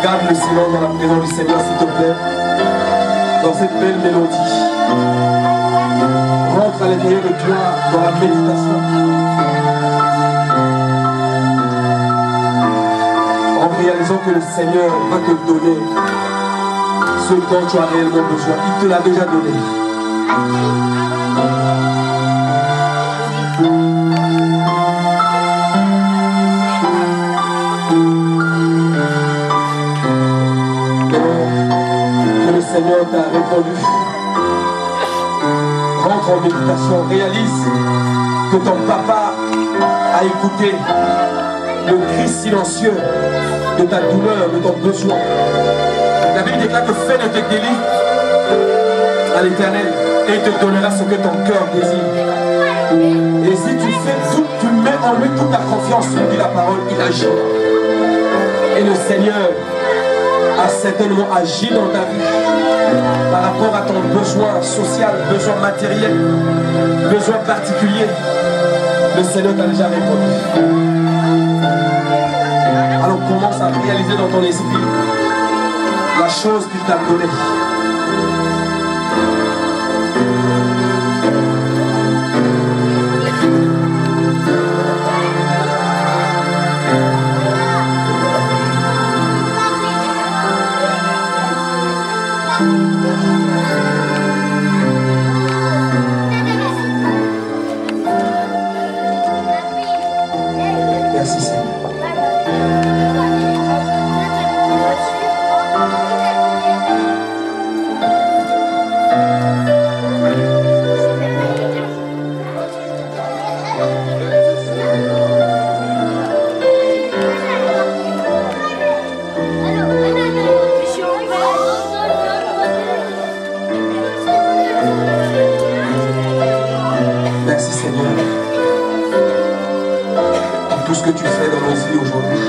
Garde le silence dans la présence du Seigneur, s'il te plaît. Dans cette belle mélodie. Rentre à l'intérieur de toi dans la méditation. En réalisant que le Seigneur va te donner ce dont tu as réellement besoin. Il te l'a déjà donné. Seigneur t'a répondu. Rentre en méditation, réalise que ton papa a écouté le cri silencieux de ta douleur, de ton besoin. La Bible déclare que fais de tes délits à l'Éternel et il te donnera ce que ton cœur désire. Et si tu fais tout, tu mets en lui toute ta confiance, il dit la parole, il agit. Et le Seigneur a certainement agi dans ta vie par rapport à ton besoin social, besoin matériel, besoin particulier. Le Seigneur t'a déjà répondu. Alors commence à réaliser dans ton esprit la chose qu'il t'a donnée. Merci Seigneur. Merci Seigneur pour tout ce que tu fais dans nos vies aujourd'hui.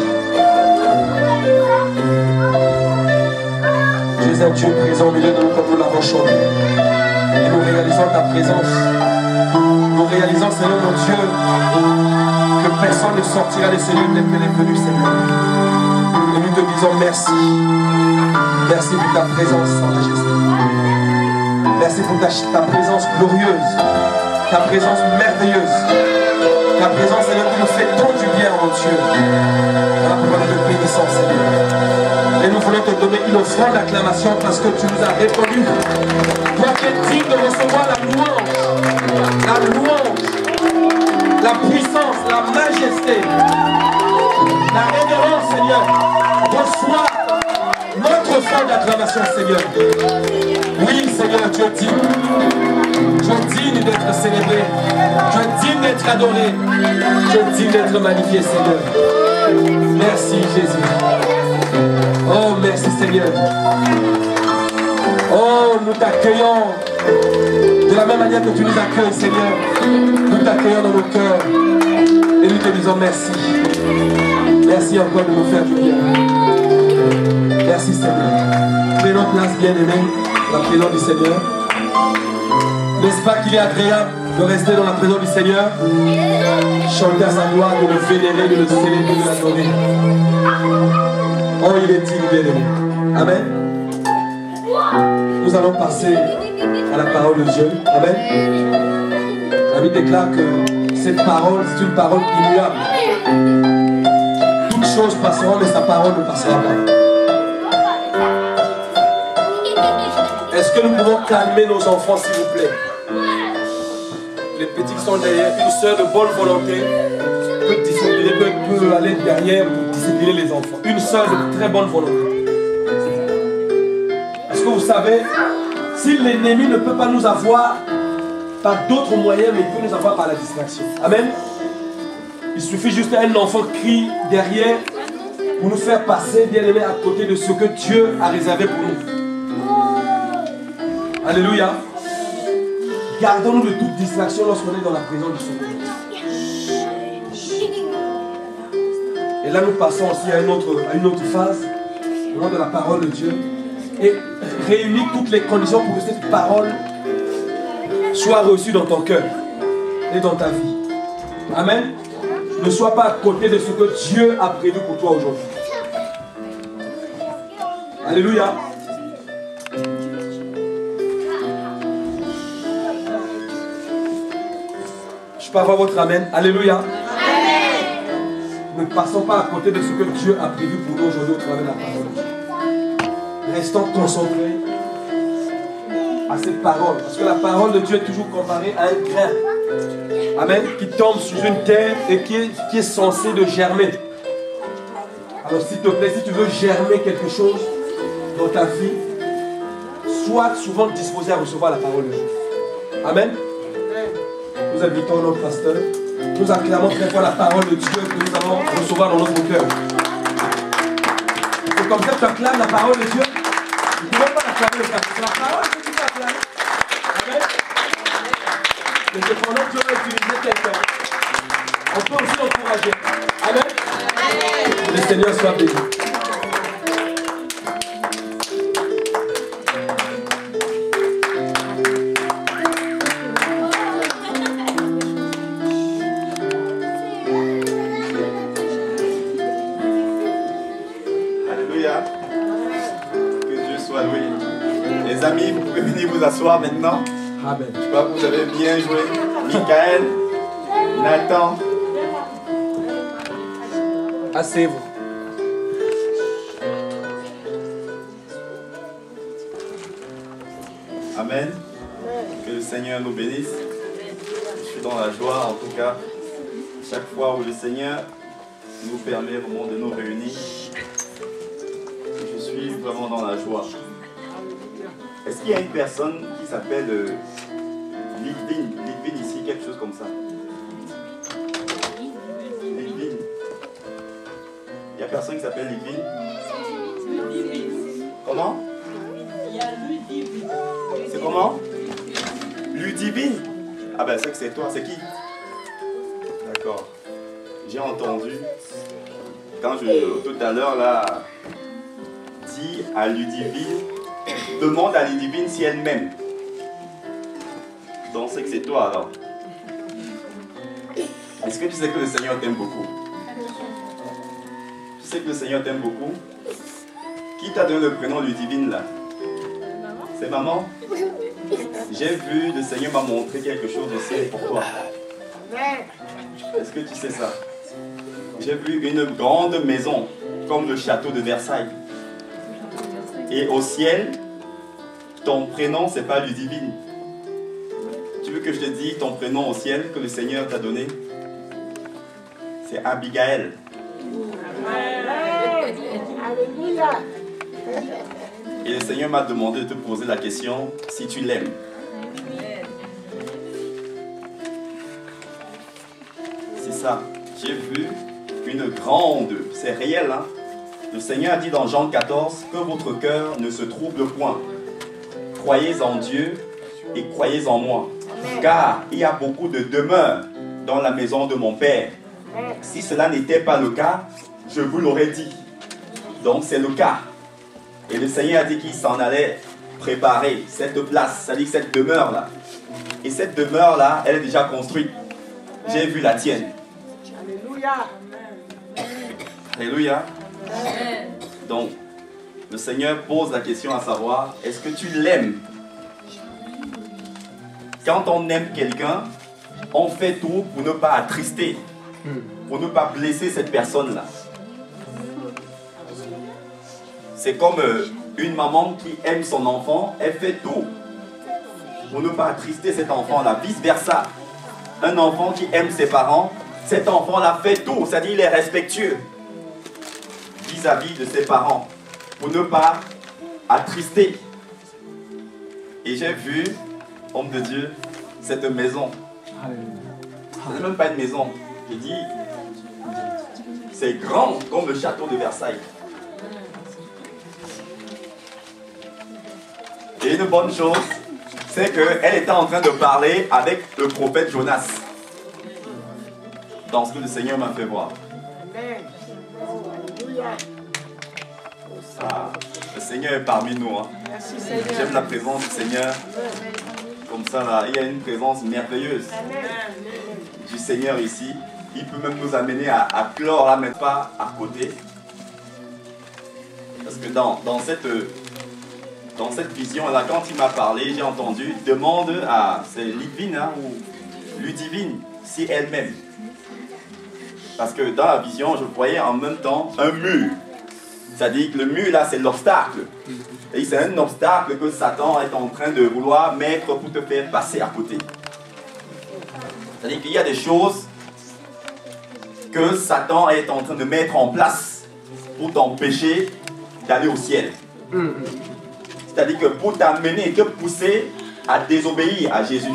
Tu es un Dieu présent au milieu de nous comme nous l'avons chanté. Et nous réalisons ta présence. Nous réalisons, Seigneur mon Dieu, que personne ne sortira de ce lieu tel qu'elle est venue, Seigneur. Et nous te disons merci. Merci pour ta présence, en majesté. Merci pour ta présence glorieuse. Ta présence merveilleuse. Ta présence, Seigneur, qui nous fait tant du bien, mon Dieu. Voilà pourquoi nous te bénissons, Seigneur. Et nous voulons te donner une offrande d'acclamation parce que tu nous as répondu. Toi qui es digne de recevoir la louange, la puissance, la majesté, la révérence, Seigneur. Reçois notre offrande d'acclamation, Seigneur. Oui, Seigneur, tu es digne. Tu es digne d'être célébré. Tu es digne d'être adoré. Tu es digne d'être magnifié, Seigneur. Merci, Jésus. Oh, merci, Seigneur. Oh, nous t'accueillons de la même manière que tu nous accueilles, Seigneur. Nous t'accueillons dans nos cœurs. Et nous te disons merci. Merci encore de nous faire du bien. Merci, Seigneur. Prenons place, bien-aimés, dans la présence du Seigneur. N'est-ce pas qu'il est agréable de rester dans la présence du Seigneur, chanter à sa gloire, de le vénérer, de le célébrer, de l'adorer. Oh, il est digne, bien-aimé. Amen. Nous allons passer à la parole de Dieu. Amen. La Bible déclare que cette parole, c'est une parole immuable. Toutes choses passeront, mais sa parole ne passera pas. Est-ce que nous pouvons calmer nos enfants, s'il vous plaît? Les petits qui sont derrière, une sœur de bonne volonté peut aller derrière pour discipliner les enfants. Une sœur de très bonne volonté. Est-ce que vous savez, si l'ennemi ne peut pas nous avoir par d'autres moyens, mais il peut nous avoir par la distraction. Amen. Il suffit juste qu'un enfant crie derrière pour nous faire passer, bien aimé, à côté de ce que Dieu a réservé pour nous. Alléluia. Gardons-nous de toute distraction lorsqu'on est dans la présence du Seigneur. Et là, nous passons aussi à une autre phase, au nom de la parole de Dieu. Et réunis toutes les conditions pour que cette parole soit reçue dans ton cœur et dans ta vie. Amen. Ne sois pas à côté de ce que Dieu a prévu pour toi aujourd'hui. Alléluia. Je peux avoir votre amen. Alléluia. Ne passons pas à côté de ce que Dieu a prévu pour nous aujourd'hui au travers de la parole de Dieu. Restons concentrés à cette parole. Parce que la parole de Dieu est toujours comparée à un grain. Amen. Qui tombe sur une terre et qui est censé de germer. Alors s'il te plaît, si tu veux germer quelque chose dans ta vie, sois souvent disposé à recevoir la parole de Dieu. Amen. Nous invitons notre pasteur. Nous acclamons très fort la parole de Dieu que nous allons recevoir dans notre cœur. C'est comme ça que tu acclames la parole de Dieu. Tu ne peux pas l'acclamer le pasteur. C'est la parole que tu peux acclamer. Amen. Mais cependant, Dieu va utiliser quelqu'un. On peut aussi l'encourager. Amen. Amen. Le Seigneur soit béni. Les amis, vous pouvez venir vous asseoir maintenant. Amen. Je crois que vous avez bien joué. Michael, Nathan. Asseyez-vous. Amen. Que le Seigneur nous bénisse. Je suis dans la joie, en tout cas. Chaque fois où le Seigneur nous permet vraiment de nous réunir, je suis vraiment dans la joie. Est-ce qu'il y a une personne qui s'appelle Lidvin ici, quelque chose comme ça? Lidvin. Il n'y a personne qui s'appelle Lidvin? Comment? Il y a Ludivine. C'est comment? Ludivine? Ah ben c'est que c'est toi, c'est qui? D'accord. J'ai entendu, quand tout à l'heure là, dit à Ludivine, demande à Ludivine si elle m'aime. Donc c'est que c'est toi alors. Est-ce que tu sais que le Seigneur t'aime beaucoup? Tu sais que le Seigneur t'aime beaucoup? Qui t'a donné le prénom Ludivine là? C'est maman? J'ai vu, le Seigneur m'a montré quelque chose aussi pour toi. Est-ce que tu sais ça? J'ai vu une grande maison, comme le château de Versailles. Et au ciel, ton prénom, c'est pas Ludivine. Tu veux que je te dise ton prénom au ciel que le Seigneur t'a donné? C'est Abigail. Alléluia. Et le Seigneur m'a demandé de te poser la question si tu l'aimes. C'est ça. J'ai vu une grande, c'est réel, hein? Le Seigneur a dit dans Jean 14 que votre cœur ne se trouble point. Croyez en Dieu et croyez en moi. Car il y a beaucoup de demeures dans la maison de mon Père. Si cela n'était pas le cas, je vous l'aurais dit. Donc c'est le cas. Et le Seigneur a dit qu'il s'en allait préparer cette place, c'est-à-dire cette demeure-là. Et cette demeure-là, elle est déjà construite. J'ai vu la tienne. Alléluia. Alléluia. Donc, le Seigneur pose la question à savoir, est-ce que tu l'aimes? Quand on aime quelqu'un, on fait tout pour ne pas attrister, pour ne pas blesser cette personne-là. C'est comme une maman qui aime son enfant, elle fait tout pour ne pas attrister cet enfant-là. Vice-versa, un enfant qui aime ses parents, cet enfant-là fait tout, c'est-à-dire il est respectueux vis-à-vis de ses parents, pour ne pas attrister. Et j'ai vu, homme de Dieu, cette maison. Ce n'est même pas une maison. J'ai dit, c'est grand comme le château de Versailles. Et une bonne chose, c'est qu'elle était en train de parler avec le prophète Jonas. Dans ce que le Seigneur m'a fait voir. Ah, le Seigneur est parmi nous. Hein. J'aime la présence du Seigneur. Comme ça, là, il y a une présence merveilleuse du Seigneur ici. Il peut même nous amener à clore là, mais pas à côté. Parce Parce que dans cette vision-là, quand il m'a parlé, j'ai entendu, demande à, c'est Ludivine, hein, ou Ludivine, si elle-même. Parce que dans la vision, je voyais en même temps un mur. C'est-à-dire que le mur là, c'est l'obstacle. Et c'est un obstacle que Satan est en train de vouloir mettre pour te faire passer à côté. C'est-à-dire qu'il y a des choses que Satan est en train de mettre en place pour t'empêcher d'aller au ciel. C'est-à-dire que pour t'amener et te pousser à désobéir à Jésus.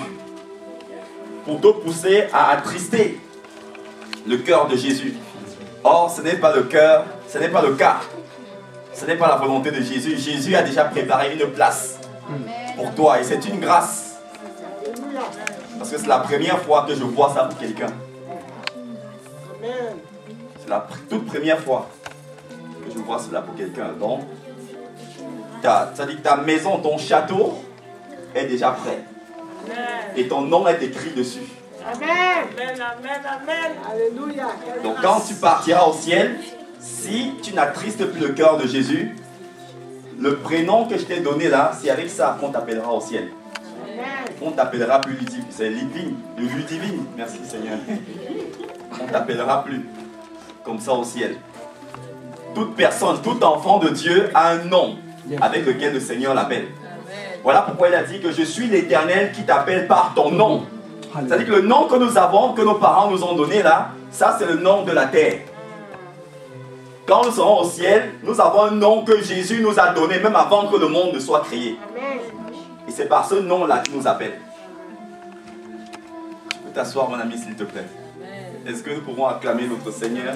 Pour te pousser à attrister le cœur de Jésus. Or, ce n'est pas le cœur, ce n'est pas le cas. Ce n'est pas la volonté de Jésus. Jésus a déjà préparé une place pour toi et c'est une grâce. Parce que c'est la première fois que je vois ça pour quelqu'un. C'est la toute première fois que je vois cela pour quelqu'un. Donc, ça dit que ta maison, ton château est déjà prêt. Et ton nom est écrit dessus. Amen. Amen, amen, amen. Alléluia. Donc quand tu partiras au ciel, si tu n'attristes plus le cœur de Jésus, le prénom que je t'ai donné là, c'est avec ça qu'on t'appellera au ciel. On t'appellera plus Ludivine. C'est Ludivine. Merci Seigneur. On t'appellera plus comme ça au ciel. Toute personne, tout enfant de Dieu a un nom avec lequel le Seigneur l'appelle. Voilà pourquoi il a dit que je suis l'Éternel qui t'appelle par ton nom. C'est-à-dire que le nom que nous avons, que nos parents nous ont donné là, ça c'est le nom de la terre. Quand nous serons au ciel, nous avons un nom que Jésus nous a donné même avant que le monde ne soit créé. Et c'est par ce nom-là qu'il nous appelle. Tu peux t'asseoir mon ami s'il te plaît. Est-ce que nous pouvons acclamer notre Seigneur?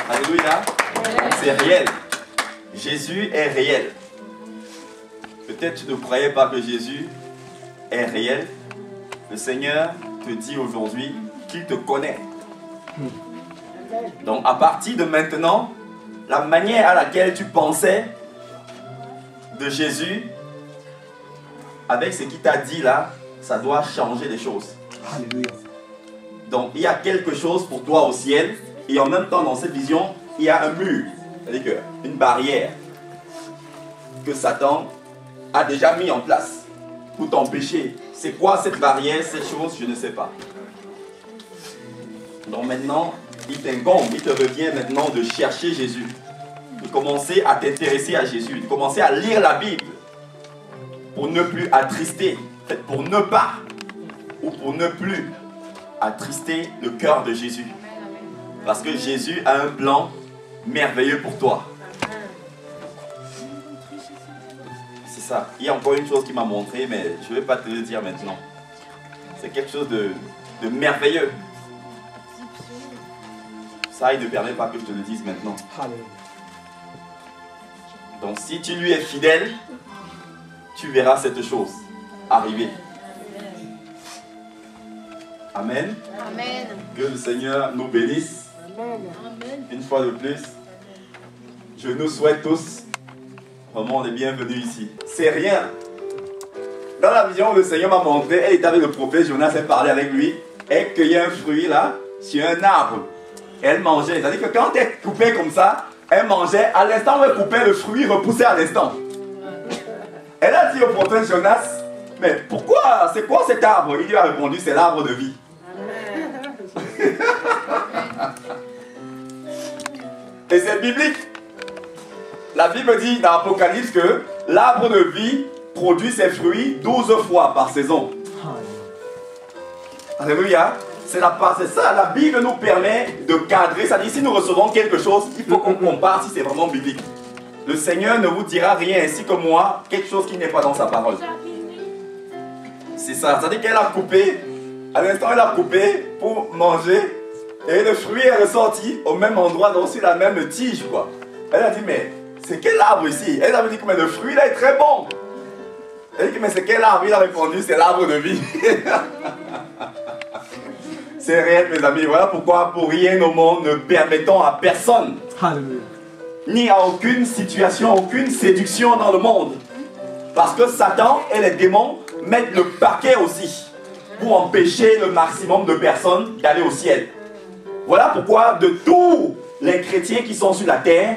Alléluia. C'est réel. Jésus est réel. Peut-être tu ne croyais pas que Jésus est réel. Le Seigneur te dit aujourd'hui qu'il te connaît. Donc à partir de maintenant, la manière à laquelle tu pensais de Jésus, avec ce qu'il t'a dit là, ça doit changer les choses. Alléluia. Donc il y a quelque chose pour toi au ciel, et en même temps dans cette vision, il y a un mur, c'est-à-dire une barrière que Satan a déjà mis en place pour t'empêcher. C'est quoi cette barrière, cette chose, je ne sais pas. Donc maintenant, il t'incombe, il te revient maintenant de chercher Jésus, de commencer à t'intéresser à Jésus, de commencer à lire la Bible pour ne plus attrister, pour ne pas, ou pour ne plus attrister le cœur de Jésus. Parce que Jésus a un plan merveilleux pour toi. C'est ça. Il y a encore une chose qui m'a montré, mais je ne vais pas te le dire maintenant. C'est quelque chose de merveilleux. Ça, il ne permet pas que je te le dise maintenant. Donc si tu lui es fidèle, tu verras cette chose arriver. Amen. Amen. Que le Seigneur nous bénisse. Une fois de plus, je nous souhaite tous vraiment les bienvenus ici. C'est rien. Dans la vision, le Seigneur m'a montré, elle était avec le prophète Jonas, elle parlait avec lui, elle cueillait un fruit là, sur un arbre. Elle mangeait. C'est-à-dire que quand elle coupait comme ça, elle mangeait. À l'instant où elle coupait, le fruit repoussait à l'instant. Elle a dit au prophète Jonas, mais pourquoi, c'est quoi cet arbre? Il lui a répondu, c'est l'arbre de vie. Et c'est biblique. La Bible dit dans l'Apocalypse que l'arbre de vie produit ses fruits 12 fois par saison. Alléluia. C'est ça, la Bible nous permet de cadrer. C'est-à-dire, si nous recevons quelque chose, il faut qu'on compare si c'est vraiment biblique. Le Seigneur ne vous dira rien ainsi que moi, quelque chose qui n'est pas dans sa parole. C'est ça. C'est-à-dire qu'elle a coupé, à l'instant elle a coupé pour manger, et le fruit est ressorti au même endroit, donc sur la même tige, quoi. Elle a dit, mais c'est quel arbre ici? Elle avait dit, mais le fruit là est très bon. Elle a dit, mais c'est quel arbre? Il a répondu, c'est l'arbre de vie. C'est réel, mes amis. Voilà pourquoi, pour rien au monde, ne permettons à personne, ni à aucune situation, aucune séduction dans le monde. Parce que Satan et les démons mettent le paquet aussi pour empêcher le maximum de personnes d'aller au ciel. Voilà pourquoi de tous les chrétiens qui sont sur la terre,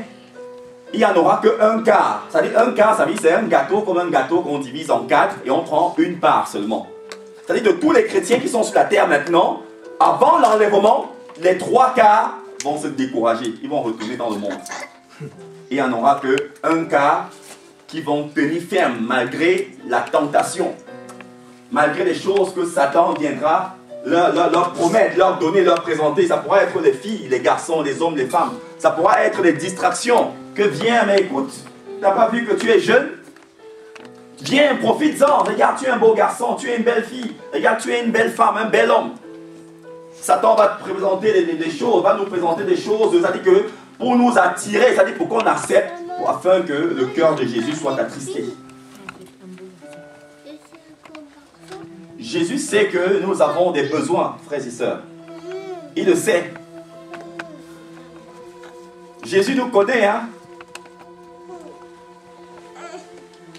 il n'y en aura qu'un quart. C'est-à-dire un quart, ça veut dire c'est un gâteau comme un gâteau qu'on divise en 4 et on prend une part seulement. C'est-à-dire de tous les chrétiens qui sont sur la terre maintenant, avant l'enlèvement, les 3 quarts vont se décourager. Ils vont retourner dans le monde. Et il n'y en aura qu'un quart qui vont tenir ferme malgré la tentation. Malgré les choses que Satan viendra leur promettre, leur donner, leur présenter. Ça pourra être les filles, les garçons, les hommes, les femmes. Ça pourra être des distractions. Que viens, mais écoute, tu n'as pas vu que tu es jeune? Viens, profites-en. Regarde, tu es un beau garçon, tu es une belle fille. Regarde, tu es une belle femme, un bel homme. Satan va te présenter des choses, va nous présenter des choses, c'est-à-dire que pour nous attirer, c'est-à-dire pour qu'on accepte, afin que le cœur de Jésus soit attristé. Jésus sait que nous avons des besoins, frères et sœurs. Il le sait. Jésus nous connaît, hein.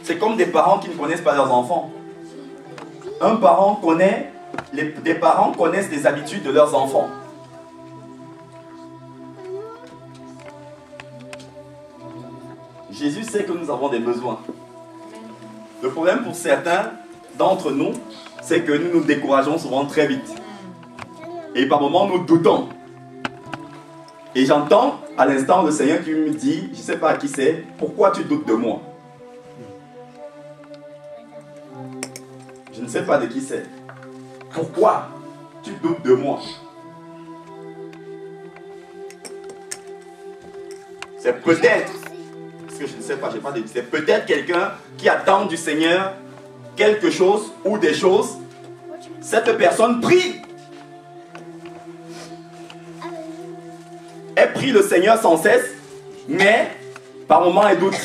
C'est comme des parents qui ne connaissent pas leurs enfants. Un parent connaît, des parents connaissent les habitudes de leurs enfants. Jésus sait que nous avons des besoins. Le problème pour certains d'entre nous, c'est que nous nous décourageons souvent très vite. Et par moments, nous doutons. Et j'entends à l'instant le Seigneur qui me dit, je ne sais pas qui c'est, pourquoi tu doutes de moi? Je ne sais pas de qui c'est. Pourquoi tu doutes de moi? C'est peut-être, parce que je ne sais pas, j'ai pas dit, c'est peut-être quelqu'un qui attend du Seigneur quelque chose ou des choses. Cette personne prie. Elle prie le Seigneur sans cesse, mais par moments elle doute.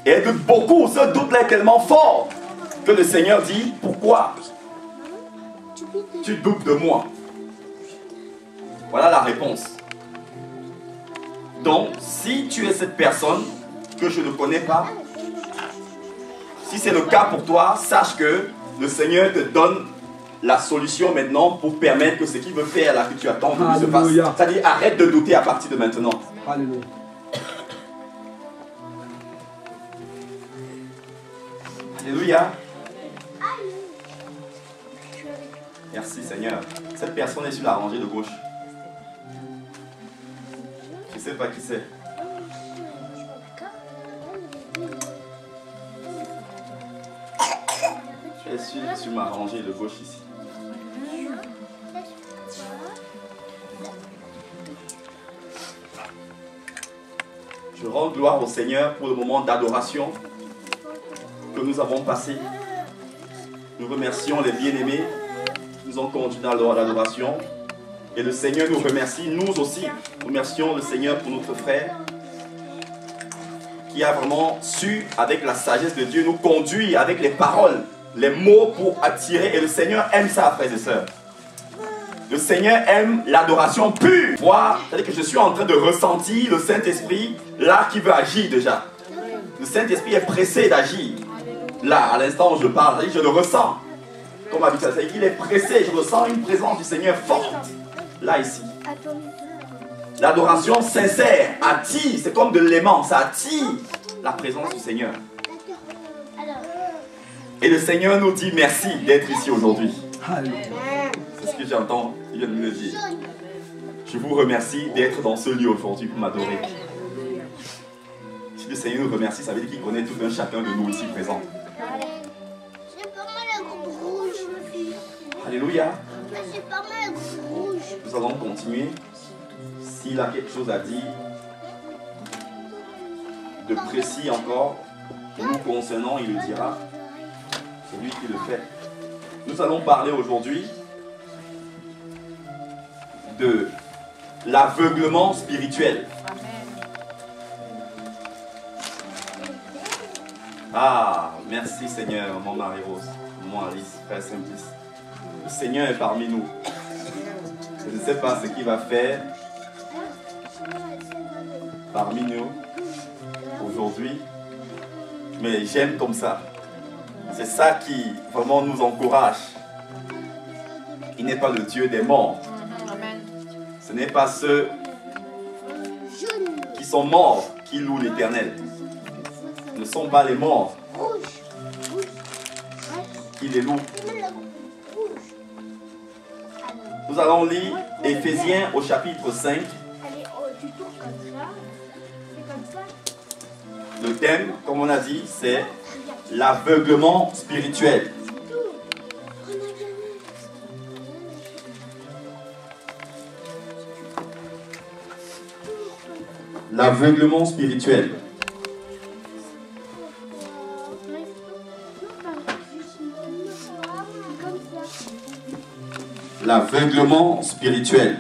Et elle doute beaucoup, ce doute-là est tellement fort que le Seigneur dit, pourquoi tu doutes de moi? Voilà la réponse. Donc, si tu es cette personne que je ne connais pas, si c'est le cas pour toi, sache que le Seigneur te donne la solution maintenant pour permettre que ce qu'il veut faire là que tu attends que se passe. C'est-à-dire, arrête de douter à partir de maintenant. Alléluia. Alléluia. Merci Seigneur. Cette personne est sur la rangée de gauche. Je ne sais pas qui c'est. Je suis sur ma rangée de gauche ici. Je rends gloire au Seigneur pour le moment d'adoration que nous avons passé. Nous remercions les bien-aimés qui nous ont conduits dans l'adoration. Et le Seigneur nous remercie, nous aussi. Nous remercions le Seigneur pour notre frère qui a vraiment su, avec la sagesse de Dieu, nous conduire avec les paroles, les mots pour attirer. Et le Seigneur aime ça, frères et sœurs. Le Seigneur aime l'adoration pure. C'est-à-dire que je suis en train de ressentir le Saint-Esprit là qui veut agir déjà. Le Saint-Esprit est pressé d'agir. Là, à l'instant où je parle, je le ressens. Comme habituellement, il est pressé. Je ressens une présence du Seigneur forte. Là, ici. L'adoration sincère attire. C'est comme de l'aimant. Ça attire la présence du Seigneur. Et le Seigneur nous dit merci d'être ici aujourd'hui. C'est ce que j'entends. Il vient de me le dire. Je vous remercie d'être dans ce lieu aujourd'hui pour m'adorer. Si le Seigneur nous remercie, ça veut dire qu'il connaît tout un chacun de nous ici présents. Alléluia. Nous allons continuer. S'il a quelque chose à dire de précis encore, nous concernant, il le dira. C'est lui qui le fait. Nous allons parler aujourd'hui de l'aveuglement spirituel. Ah, merci Seigneur, maman Marie-Rose, maman Alice, Frère Simplice. Le Seigneur est parmi nous. Je ne sais pas ce qu'il va faire parmi nous aujourd'hui, mais j'aime comme ça. C'est ça qui vraiment nous encourage. Il n'est pas le Dieu des morts. Ce n'est pas ceux qui sont morts qui louent l'Éternel. Ce ne sont pas les morts qui les louent. Nous allons lire Éphésiens au chapitre 5. Le thème, comme on a dit, c'est l'aveuglement spirituel. L'aveuglement spirituel. L'aveuglement spirituel.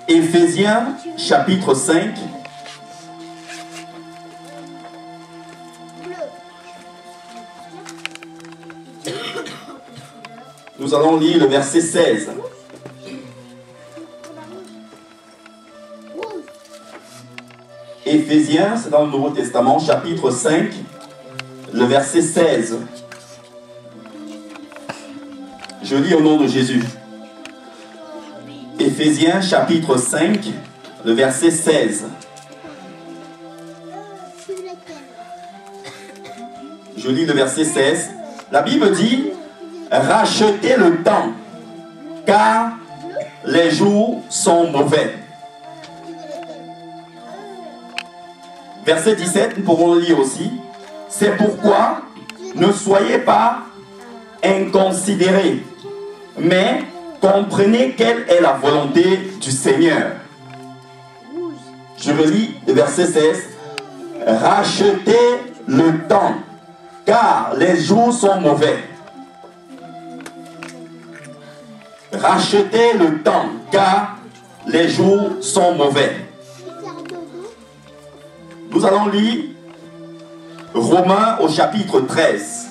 Éphésiens chapitre 5. Nous allons lire le verset 16. Éphésiens, c'est dans le Nouveau Testament, chapitre 5, le verset 16. Je lis au nom de Jésus. Éphésiens, chapitre 5, le verset 16. Je lis le verset 16. La Bible dit: rachetez le temps, car les jours sont mauvais. Verset 17, nous pourrons le lire aussi. C'est pourquoi ne soyez pas inconsidérés, mais comprenez quelle est la volonté du Seigneur. Je relis le verset 16. Rachetez le temps, car les jours sont mauvais. Rachetez le temps, car les jours sont mauvais. Nous allons lire Romains au chapitre 13.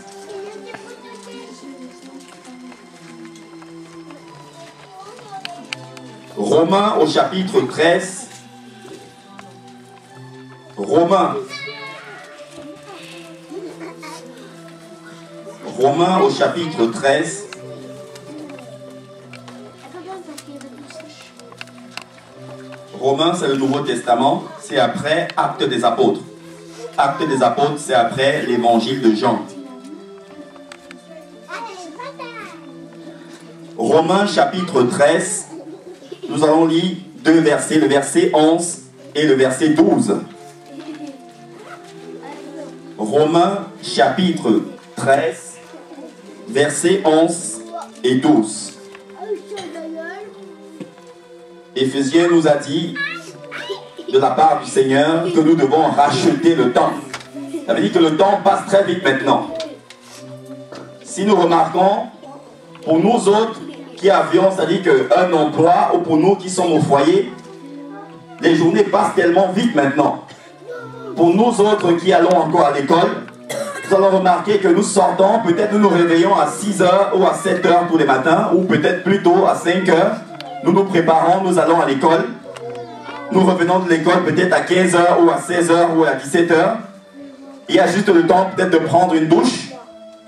Romains au chapitre 13. Romains au chapitre 13. Romains, c'est le Nouveau Testament, c'est après Actes des Apôtres. Actes des Apôtres, c'est après l'évangile de Jean. Romains chapitre 13, nous allons lire deux versets, le verset 11 et le verset 12. Romains chapitre 13, versets 11 et 12. Éphésiens nous a dit, de la part du Seigneur, que nous devons racheter le temps. Ça veut dire que le temps passe très vite maintenant. Si nous remarquons, pour nous autres qui avions, c'est-à-dire qu'un emploi, ou pour nous qui sommes au foyer, les journées passent tellement vite maintenant. Pour nous autres qui allons encore à l'école, nous allons remarquer que nous sortons, peut-être nous nous réveillons à 6 h ou à 7 h tous les matins, ou peut-être plutôt à 5 h. Nous nous préparons, nous allons à l'école. Nous revenons de l'école peut-être à 15 h ou à 16 h ou à 17 h. Il y a juste le temps peut-être de prendre une douche,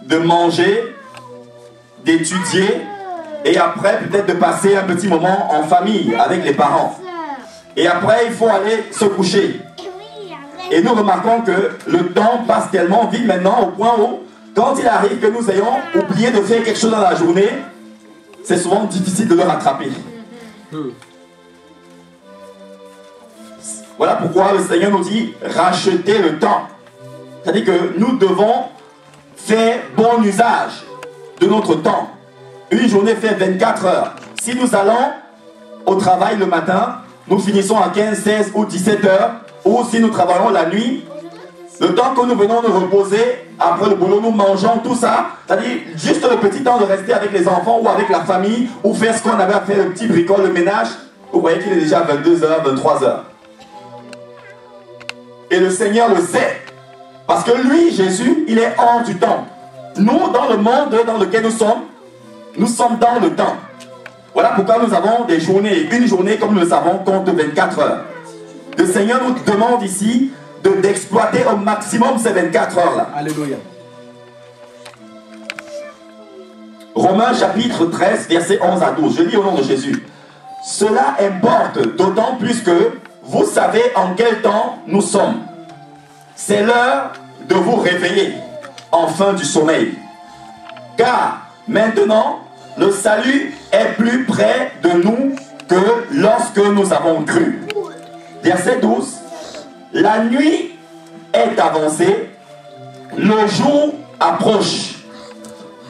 de manger, d'étudier, et après peut-être de passer un petit moment en famille avec les parents. Et après il faut aller se coucher. Et nous remarquons que le temps passe tellement vite maintenant au point où, quand il arrive que nous ayons oublié de faire quelque chose dans la journée, c'est souvent difficile de le rattraper. Voilà pourquoi le Seigneur nous dit racheter le temps. C'est-à-dire que nous devons faire bon usage de notre temps. Une journée fait 24 heures. Si nous allons au travail le matin, nous finissons à 15, 16 ou 17 heures. Ou si nous travaillons la nuit, le temps que nous venons nous reposer, après le boulot, nous mangeons, tout ça, c'est-à-dire juste le petit temps de rester avec les enfants ou avec la famille, ou faire ce qu'on avait à faire, le petit bricole, le ménage, vous voyez qu'il est déjà 22 h, 23 h. Et le Seigneur le sait, parce que lui, Jésus, il est hors du temps. Nous, dans le monde dans lequel nous sommes dans le temps. Voilà pourquoi nous avons des journées, une journée, comme nous le savons, compte 24 heures. Le Seigneur nous demande ici d'exploiter au maximum ces 24 heures-là. Alléluia. Romains chapitre 13, versets 11 à 12. Je lis au nom de Jésus. Cela importe d'autant plus que vous savez en quel temps nous sommes. C'est l'heure de vous réveiller, enfin du sommeil. Car maintenant, le salut est plus près de nous que lorsque nous avons cru. Verset 12. La nuit est avancée, le jour approche.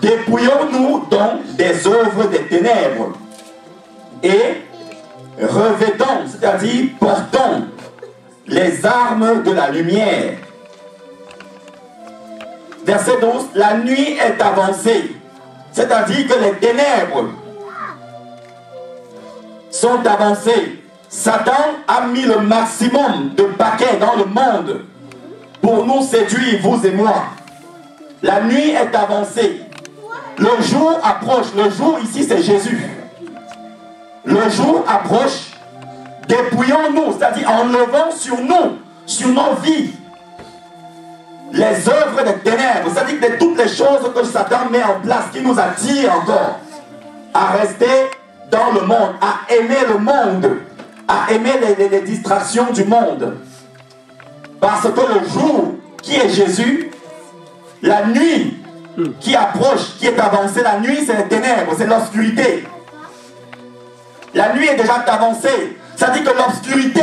Dépouillons-nous donc des œuvres des ténèbres et revêtons, c'est-à-dire portons les armes de la lumière. Verset 12, la nuit est avancée, c'est-à-dire que les ténèbres sont avancées. Satan a mis le maximum de paquets dans le monde pour nous séduire, vous et moi. La nuit est avancée. Le jour approche. Le jour ici, c'est Jésus. Le jour approche. Dépouillons-nous, c'est-à-dire enlevons sur nous, sur nos vies, les œuvres des ténèbres, c'est-à-dire que toutes les choses que Satan met en place, qui nous attirent encore à rester dans le monde, à aimer le monde, à aimer les distractions du monde. Parce que le jour qui est Jésus, la nuit qui approche, qui est avancée, la nuit c'est les ténèbres, c'est l'obscurité. La nuit est déjà avancée, c'est-à-dire que l'obscurité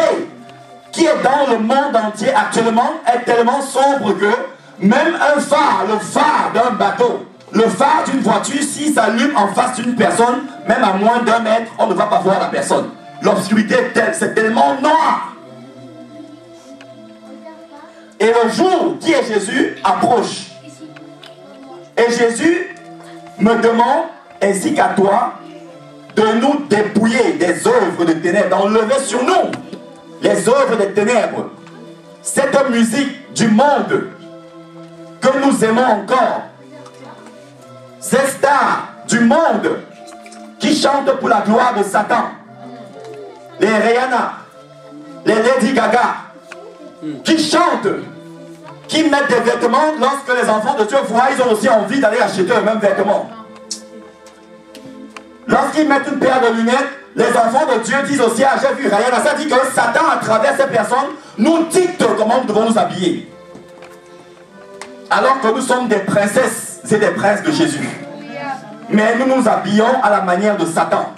qui est dans le monde entier actuellement est tellement sombre que même un phare, le phare d'un bateau, le phare d'une voiture, s'il s'allume en face d'une personne, même à moins d'1 mètre, on ne va pas voir la personne. L'obscurité est telle, c'est tellement noir. Et le jour qui est Jésus approche. Et Jésus me demande, ainsi qu'à toi, de nous dépouiller des œuvres de ténèbres, d'enlever sur nous les œuvres des ténèbres. Cette musique du monde que nous aimons encore, ces stars du monde qui chantent pour la gloire de Satan, les Rihanna, les Lady Gaga, qui chantent, qui mettent des vêtements, lorsque les enfants de Dieu voient, ils ont aussi envie d'aller acheter eux-mêmes vêtements. Lorsqu'ils mettent une paire de lunettes, les enfants de Dieu disent aussi, ah j'ai vu Rihanna, ça dit que Satan à travers ces personnes nous dicte comment nous devons nous habiller. Alors que nous sommes des princesses et des princes de Jésus. Mais nous nous habillons à la manière de Satan.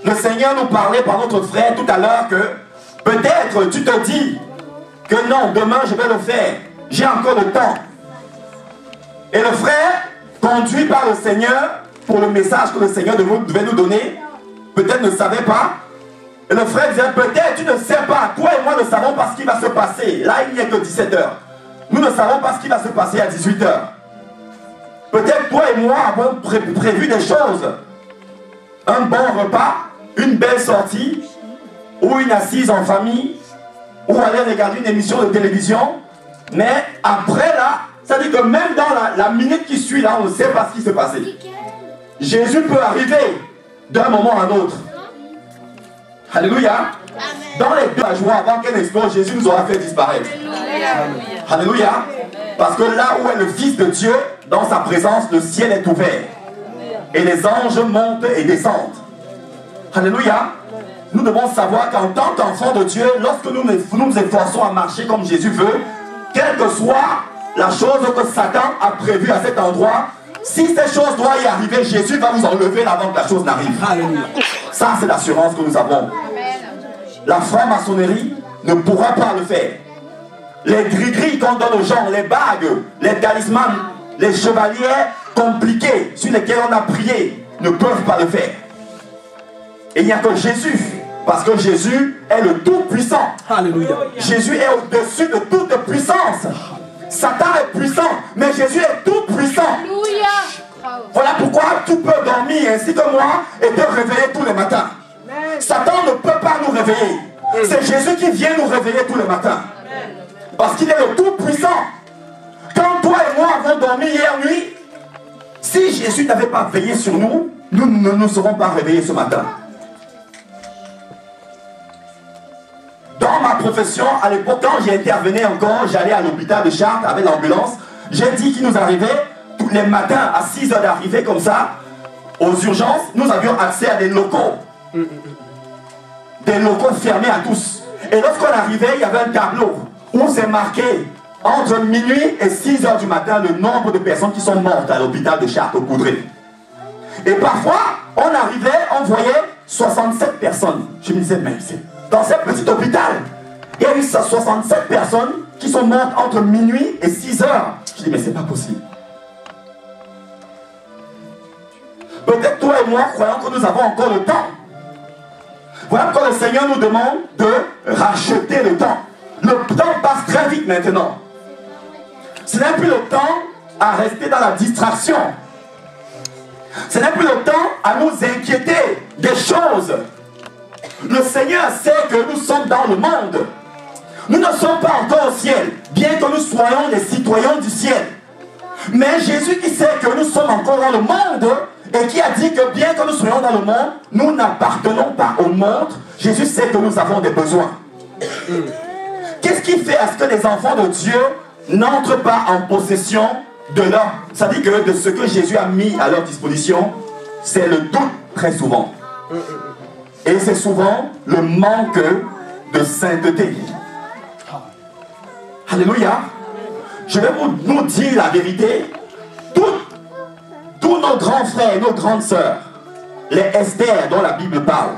Le Seigneur nous parlait par notre frère tout à l'heure que peut-être tu te dis que non, demain je vais le faire, j'ai encore le temps. Et le frère, conduit par le Seigneur, pour le message que le Seigneur devait nous donner, peut-être ne savait pas. Et le frère disait, peut-être tu ne sais pas, toi et moi ne savons pas ce qui va se passer. Là, il n'y a que 17 h. Nous ne savons pas ce qui va se passer à 18 h. Peut-être toi et moi avons prévu des choses. Un bon repas, une belle sortie, ou une assise en famille, ou aller regarder une émission de télévision. Mais après là, ça dit que même dans la minute qui suit là, on ne sait pas ce qui s'est passé. Jésus peut arriver d'un moment à un autre. Alléluia. Dans les deux joie, avant qu'elle explose, Jésus nous aura fait disparaître. Alléluia. Parce que là où est le Fils de Dieu, dans sa présence, le ciel est ouvert. Et les anges montent et descendent. Alléluia. Nous devons savoir qu'en tant qu'enfants de Dieu, lorsque nous nous efforçons à marcher comme Jésus veut, quelle que soit la chose que Satan a prévue à cet endroit, si ces choses doivent y arriver, Jésus va vous enlever avant que la chose n'arrive. Ça, c'est l'assurance que nous avons. La franc-maçonnerie ne pourra pas le faire. Les gris-gris qu'on donne aux gens, les bagues, les talismans, les chevaliers compliqués sur lesquels on a prié, ne peuvent pas le faire. Et il n'y a que Jésus, parce que Jésus est le Tout-Puissant. Alléluia. Jésus est au-dessus de toute puissance. Satan est puissant, mais Jésus est Tout-Puissant. Voilà pourquoi tu peux dormir ainsi que moi et te réveiller tous les matins. Satan ne peut pas nous réveiller. C'est Jésus qui vient nous réveiller tous les matins. Parce qu'il est le Tout-Puissant. Quand toi et moi avons dormi hier nuit, si Jésus n'avait pas veillé sur nous, nous ne nous serons pas réveillés ce matin. Dans ma profession, à l'époque, quand j'intervenais encore, j'allais à l'hôpital de Chartres avec l'ambulance. J'ai dit qu'il nous arrivait tous les matins à 6 h d'arriver comme ça. aux urgences, nous avions accès à des locaux. Des locaux fermés à tous. Et lorsqu'on arrivait, il y avait un tableau où c'est marqué entre minuit et 6 heures du matin le nombre de personnes qui sont mortes à l'hôpital de Chartres-Coudray. Et parfois, on arrivait, on voyait 67 personnes. Je me disais, mais dans ce petit hôpital, il y a eu 67 personnes qui sont mortes entre minuit et 6 heures. Je dis, mais c'est pas possible. Peut-être toi et moi croyons que nous avons encore le temps. Voilà pourquoi le Seigneur nous demande de racheter le temps. Le temps passe très vite maintenant. Ce n'est plus le temps à rester dans la distraction. Ce n'est plus le temps à nous inquiéter des choses. Le Seigneur sait que nous sommes dans le monde. Nous ne sommes pas encore au ciel, bien que nous soyons les citoyens du ciel. Mais Jésus qui sait que nous sommes encore dans le monde et qui a dit que bien que nous soyons dans le monde, nous n'appartenons pas au monde. Jésus sait que nous avons des besoins. Qu'est-ce qui fait à ce que les enfants de Dieu n'entrent pas en possession de leur... Ça dit que de ce que Jésus a mis à leur disposition, c'est le doute très souvent. Et c'est souvent le manque de sainteté. Alléluia. Je vais nous dire la vérité. Tous nos grands frères et nos grandes sœurs, les Esther dont la Bible parle,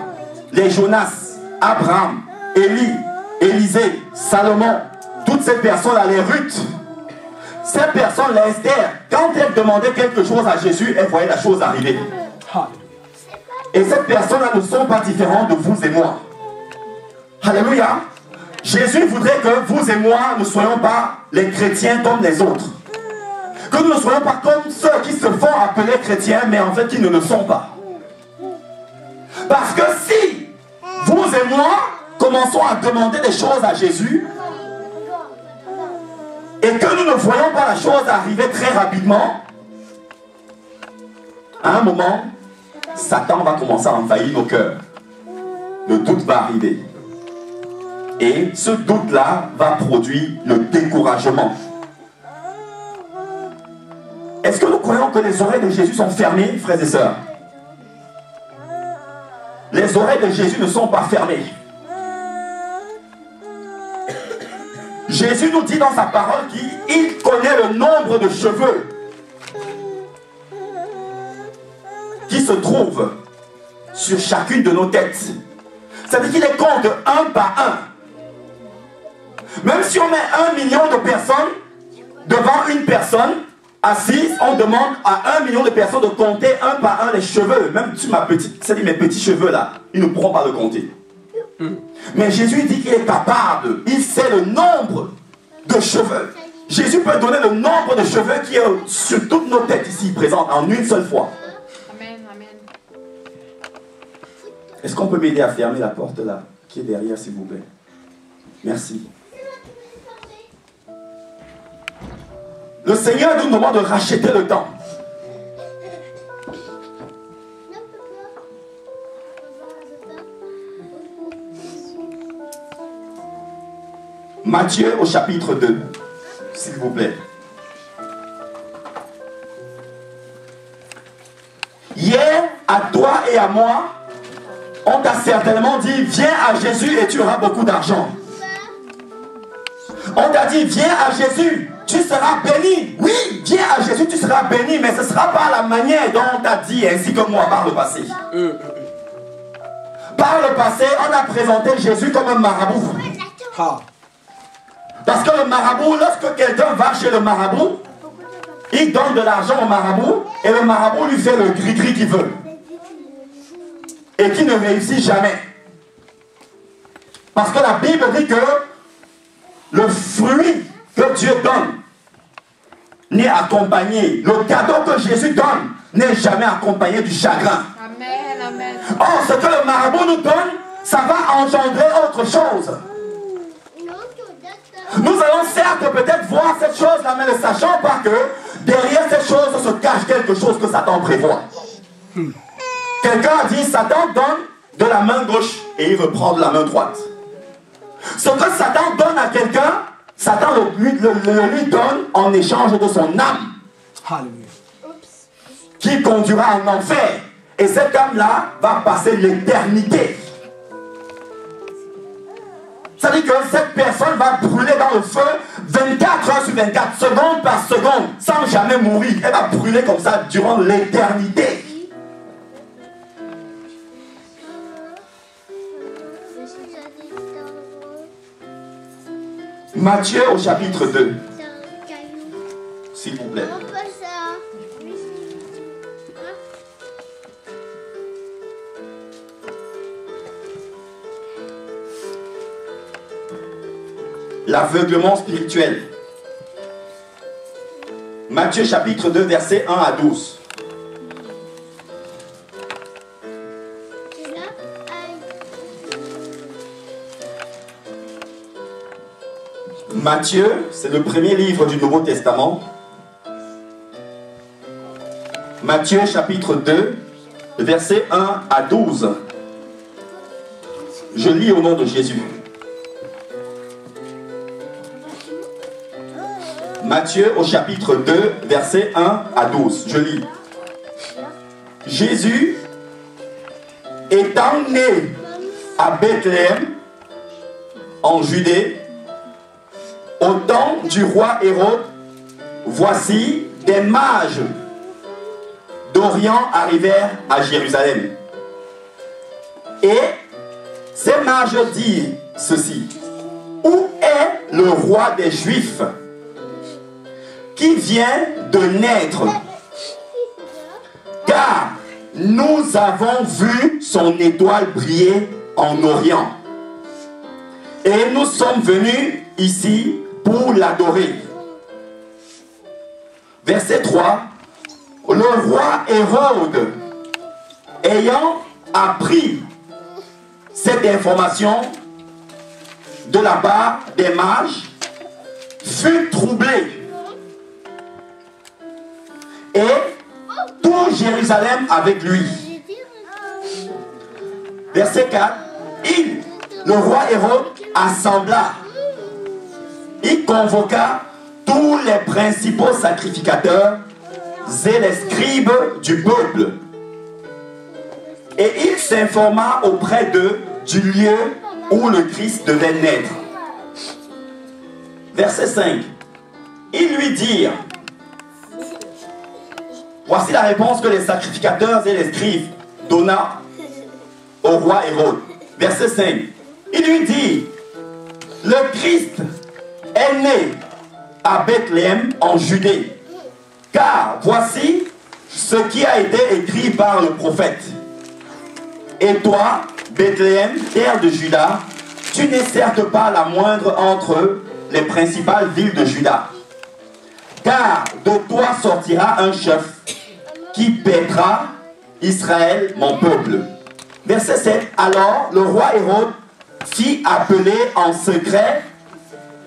les Jonas, Abraham, Élie, Élisée, Salomon, toutes ces personnes-là, les Ruth, ces personnes, les Esther, quand elles demandaient quelque chose à Jésus, elles voyaient la chose arriver. Et ces personnes-là ne sont pas différentes de vous et moi. Alléluia. Jésus voudrait que vous et moi ne soyons pas les chrétiens comme les autres. Que nous ne soyons pas comme ceux qui se font appeler chrétiens, mais en fait qui ne le sont pas. Parce que si vous et moi commençons à demander des choses à Jésus, et que nous ne voyons pas la chose arriver très rapidement, à un moment, Satan va commencer à envahir nos cœurs. Le doute va arriver. Et ce doute-là va produire le découragement. Est-ce que nous croyons que les oreilles de Jésus sont fermées, frères et sœurs? Les oreilles de Jésus ne sont pas fermées. Jésus nous dit dans sa parole qu'il connaît le nombre de cheveux qui se trouvent sur chacune de nos têtes. C'est-à-dire qu'il les compte un par un. Même si on met 1 million de personnes devant une personne assise, on demande à 1 million de personnes de compter un par un les cheveux. Même sur ma petite, c'est-à-dire mes petits cheveux là, ils ne pourront pas le compter. Mais Jésus dit qu'il est capable, il sait le nombre de cheveux. Jésus peut donner le nombre de cheveux qui est sur toutes nos têtes ici présentes en une seule fois. Amen, amen. Est-ce qu'on peut m'aider à fermer la porte là, qui est derrière, s'il vous plaît? Merci. Le Seigneur nous demande de racheter le temps. Matthieu au chapitre 2, s'il vous plaît. Hier, à toi et à moi, on t'a certainement dit, viens à Jésus et tu auras beaucoup d'argent. On t'a dit, viens à Jésus, tu seras béni. Oui, viens à Jésus, tu seras béni, mais ce ne sera pas la manière dont on t'a dit, ainsi que moi par le passé. Par le passé, on a présenté Jésus comme un marabout. Parce que le marabout, lorsque quelqu'un va chez le marabout, il donne de l'argent au marabout et le marabout lui fait le gris-gris qu'il veut. Et qui ne réussit jamais. Parce que la Bible dit que le fruit que Dieu donne n'est accompagné, le cadeau que Jésus donne n'est jamais accompagné du chagrin. Amen, amen. Or, ce que le marabout nous donne, ça va engendrer autre chose. Nous allons certes peut-être voir cette chose-là, mais ne sachant pas que derrière cette chose se cache quelque chose que Satan prévoit. Quelqu'un a dit, Satan donne de la main gauche et il reprend de la main droite. Ce que Satan donne à quelqu'un, Satan lui donne en échange de son âme. Qui conduira en enfer. Et cette âme-là va passer l'éternité. C'est-à-dire que cette personne va brûler dans le feu 24 heures sur 24, seconde par seconde, sans jamais mourir. Elle va brûler comme ça durant l'éternité. Matthieu au chapitre 2. S'il vous plaît. L'aveuglement spirituel. Matthieu chapitre 2, versets 1 à 12. Matthieu, c'est le premier livre du Nouveau Testament. Matthieu chapitre 2, versets 1 à 12. Je lis au nom de Jésus. Matthieu au chapitre 2, versets 1 à 12. Je lis. Jésus, étant né à Bethléem, en Judée, au temps du roi Hérode, voici des mages d'Orient arrivèrent à Jérusalem. Et ces mages dirent ceci: où est le roi des Juifs qui vient de naître? Car nous avons vu son étoile briller en Orient. Et nous sommes venus ici pour l'adorer. Verset 3. Le roi Hérode, ayant appris cette information de la part des mages, fut troublé. Et tout Jérusalem avec lui. Verset 4. Le roi Hérode assembla. Il convoqua tous les principaux sacrificateurs et les scribes du peuple. Et il s'informa auprès d'eux du lieu où le Christ devait naître. Verset 5. Ils lui dirent: voici la réponse que les sacrificateurs et les scribes donna au roi Hérode. Verset 5. Il lui dit: le Christ est né à Bethléem en Judée. Car voici ce qui a été écrit par le prophète. Et toi, Bethléem, terre de Juda, tu n'es certes pas la moindre entre les principales villes de Juda. Car de toi sortira un chef qui paîtra Israël, mon peuple. Verset 7. Alors le roi Hérode fit appeler en secret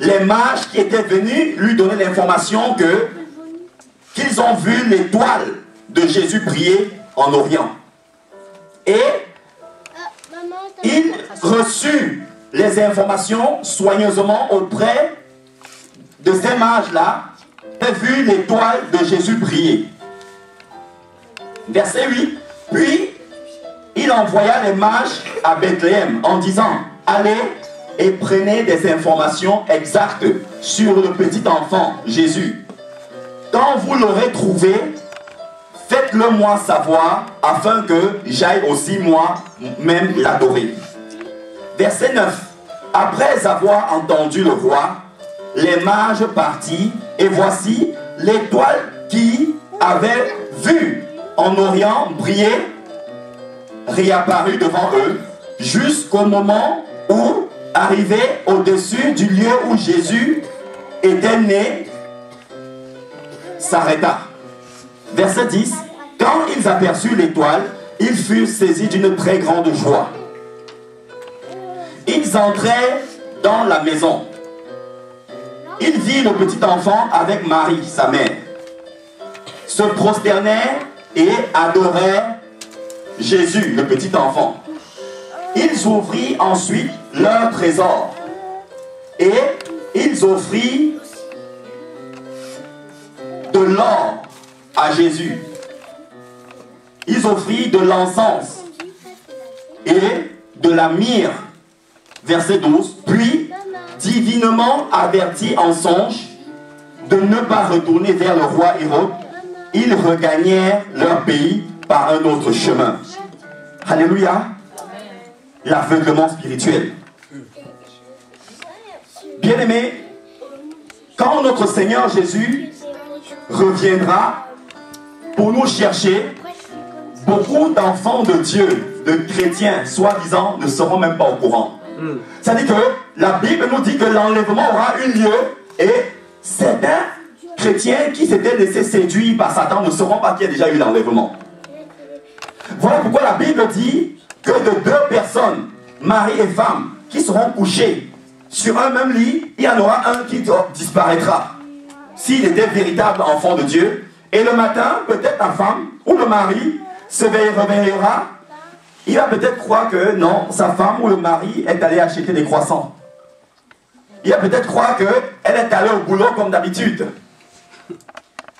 les mages qui étaient venus lui donner l'information qu'ils ont vu l'étoile de Jésus briller en Orient. Et il reçut les informations soigneusement auprès de ces mages-là, et vu l'étoile de Jésus briller. Verset 8. Puis il envoya les mages à Bethléem en disant: allez et prenez des informations exactes sur le petit enfant Jésus. Quand vous l'aurez trouvé, faites-le moi savoir, afin que j'aille aussi moi-même l'adorer. Verset 9. Après avoir entendu le roi, les mages partirent, et voici l'étoile qui avait vu en Orient briller réapparut devant eux, jusqu'au moment où, arrivé au-dessus du lieu où Jésus était né, s'arrêta. Verset 10. Quand ils aperçurent l'étoile, ils furent saisis d'une très grande joie. Ils entrèrent dans la maison. Ils virent le petit enfant avec Marie, sa mère, se prosternèrent et adorèrent Jésus, le petit enfant. Ils ouvrirent ensuite leur trésor et ils offrirent de l'or à Jésus, ils offrirent de l'encens et de la myrrhe. Verset 12. Puis, divinement avertis en songe de ne pas retourner vers le roi Hérode, ils regagnèrent leur pays par un autre chemin. Alléluia. L'aveuglement spirituel. Bien-aimés, quand notre Seigneur Jésus reviendra pour nous chercher, beaucoup d'enfants de Dieu, de chrétiens, soi-disant, ne seront même pas au courant. C'est-à-dire que la Bible nous dit que l'enlèvement aura eu lieu et certains chrétiens qui s'étaient laissés séduire par Satan ne sauront pas qu'il y a déjà eu l'enlèvement. Voilà pourquoi la Bible dit que de deux personnes, mari et femme, qui seront couchées sur un même lit, il y en aura un qui disparaîtra. S'il était véritable enfant de Dieu, et le matin, peut-être la femme ou le mari se réveillera, il va peut-être croire que non, sa femme ou le mari est allé acheter des croissants. Il va peut-être croire qu'elle est allée au boulot comme d'habitude.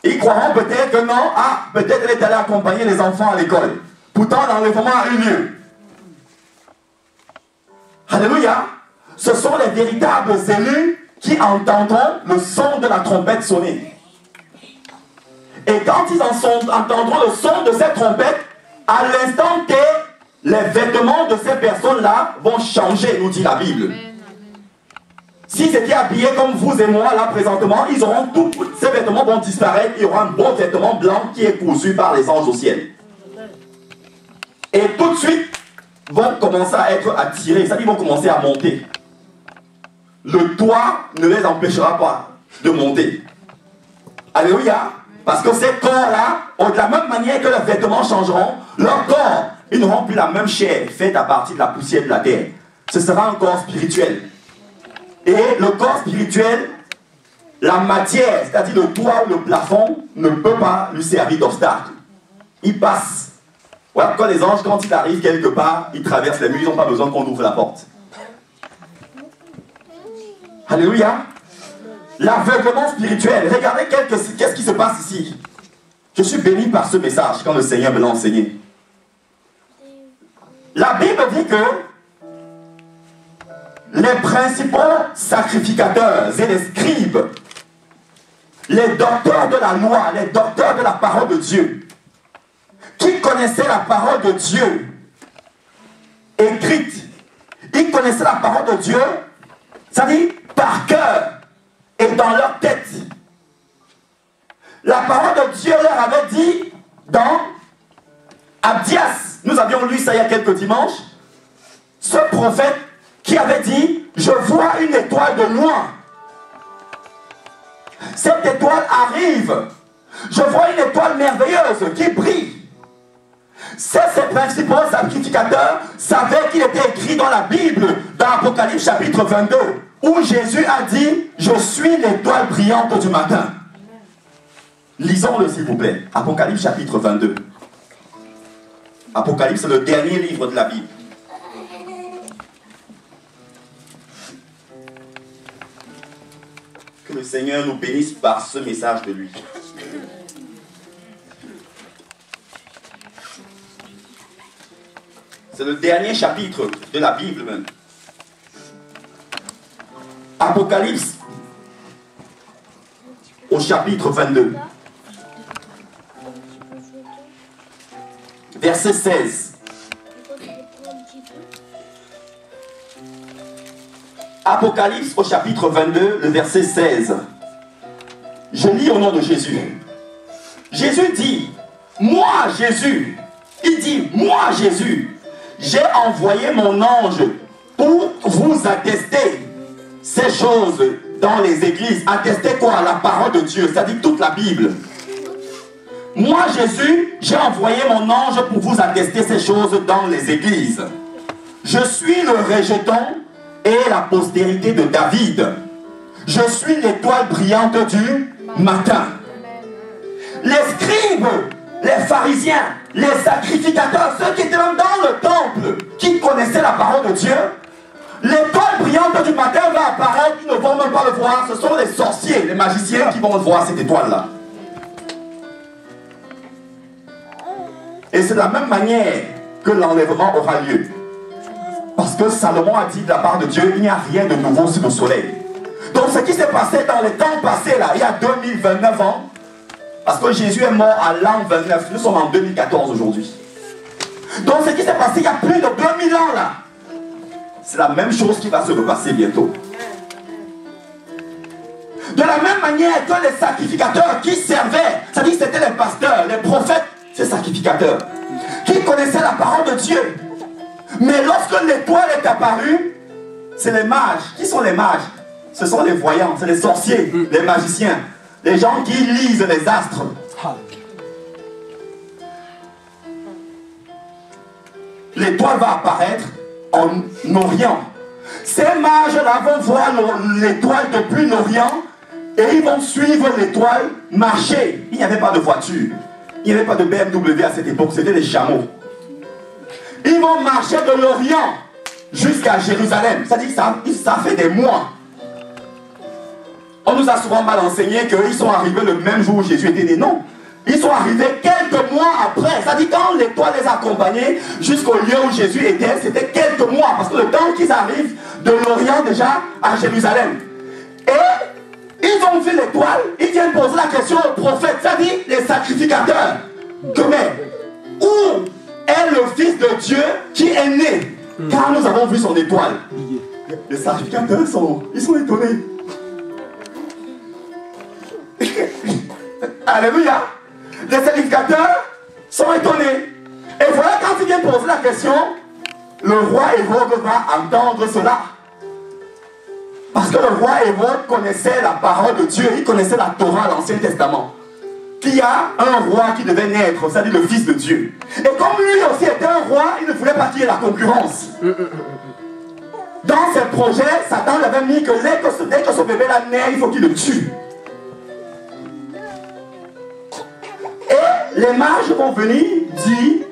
Ils croiront peut-être que non, peut-être elle est allée accompagner les enfants à l'école. Pourtant, l'enlèvement a eu lieu. Alléluia. Ce sont les véritables élus qui entendront le son de la trompette sonner. Et quand ils entendront le son de cette trompette, à l'instant T, les vêtements de ces personnes-là vont changer, nous dit la Bible. S'ils étaient habillés comme vous et moi, là, présentement, ils auront tous ces vêtements vont disparaître. Il y aura un beau vêtement blanc qui est cousu par les anges au ciel. Et tout de suite, vont commencer à être attirés. C'est-à-dire qu'ils vont commencer à monter. Le toit ne les empêchera pas de monter. Alléluia. Parce que ces corps-là, de la même manière que leurs vêtements changeront, leur corps, ils n'auront plus la même chair faite à partir de la poussière de la terre. Ce sera un corps spirituel. Et le corps spirituel, la matière, c'est-à-dire le toit ou le plafond, ne peut pas lui servir d'obstacle. Il passe. Voilà pourquoi les anges, quand ils arrivent quelque part, ils traversent les murs, ils n'ont pas besoin qu'on ouvre la porte. Alléluia. L'aveuglement spirituel. Regardez qu'est-ce qui se passe ici. Je suis béni par ce message quand le Seigneur me l'a enseigné. La Bible dit que les principaux sacrificateurs et les scribes, les docteurs de la loi, les docteurs de la parole de Dieu, qui connaissaient la parole de Dieu écrite, ils connaissaient la parole de Dieu, c'est-à-dire par cœur et dans leur tête. La parole de Dieu leur avait dit dans Abdias, nous avions lu ça il y a quelques dimanches, ce prophète qui avait dit, je vois une étoile de loin. Cette étoile arrive. Je vois une étoile merveilleuse qui brille. Ces principaux sacrificateurs savaient qu'il était écrit dans la Bible, dans Apocalypse chapitre 22, où Jésus a dit, je suis l'étoile brillante du matin. Lisons-le s'il vous plaît. Apocalypse chapitre 22. Apocalypse, c'est le dernier livre de la Bible. Que le Seigneur nous bénisse par ce message de lui. C'est le dernier chapitre de la Bible même. Apocalypse au chapitre 22. Verset 16. Apocalypse au chapitre 22, le verset 16. Je lis au nom de Jésus. Jésus dit, moi Jésus, il dit, moi Jésus, j'ai envoyé mon ange pour vous attester ces choses dans les églises. Attester quoi? La parole de Dieu, c'est-à-dire toute la Bible. Moi Jésus, j'ai envoyé mon ange pour vous attester ces choses dans les églises. Je suis le rejeton et la postérité de David. Je suis l'étoile brillante du matin. Les scribes, les pharisiens, les sacrificateurs, ceux qui étaient même dans le temple, qui connaissaient la parole de Dieu, l'étoile brillante du matin va apparaître, ils ne vont même pas le voir. Ce sont les sorciers, les magiciens qui vont voir cette étoile-là. Et c'est de la même manière que l'enlèvement aura lieu. Parce que Salomon a dit de la part de Dieu, il n'y a rien de nouveau sous le soleil. Donc ce qui s'est passé dans les temps passés, là, il y a 2029 ans, parce que Jésus est mort à l'an 29, nous sommes en 2014 aujourd'hui. Donc ce qui s'est passé il y a plus de 2000 ans là, c'est la même chose qui va se repasser bientôt. De la même manière que les sacrificateurs qui servaient, c'est-à-dire que c'était les pasteurs, les prophètes, ces sacrificateurs, qui connaissaient la parole de Dieu. Mais lorsque l'étoile est apparue, c'est les mages. Qui sont les mages? Ce sont les voyants, c'est les sorciers, les magiciens, les gens qui lisent les astres. L'étoile va apparaître en Orient. Ces mages-là vont voir l'étoile depuis l'Orient et ils vont suivre l'étoile marcher. Il n'y avait pas de voiture, il n'y avait pas de BMW à cette époque, c'était des chameaux. Ils vont marcher de l'Orient jusqu'à Jérusalem. C'est-à-dire que ça fait des mois. On nous a souvent mal enseigné qu'ils sont arrivés le même jour où Jésus était né. Non. Ils sont arrivés quelques mois après. C'est-à-dire quand l'étoile les a accompagnés jusqu'au lieu où Jésus était, c'était quelques mois. Parce que le temps qu'ils arrivent de l'Orient déjà à Jérusalem. Et ils ont vu l'étoile, ils viennent poser la question aux prophètes, c'est-à-dire les sacrificateurs. Que mais, où est le Fils de Dieu qui est né? Car nous avons vu son étoile. Les sacrificateurs ils sont étonnés. Alléluia. Les sacrificateurs sont étonnés. Et voilà quand ils viennent poser la question, le roi Hérode va entendre cela. Parce que le roi Hérode connaissait la parole de Dieu, il connaissait la Torah, l'Ancien Testament. Qu'il y a un roi qui devait naître, c'est-à-dire le Fils de Dieu. Et comme lui aussi était un roi, il ne voulait pas qu'il y ait la concurrence. Dans ses projets, Satan avait mis que dès que ce bébé-là naît, il faut qu'il le tue. Et les mages vont venir dire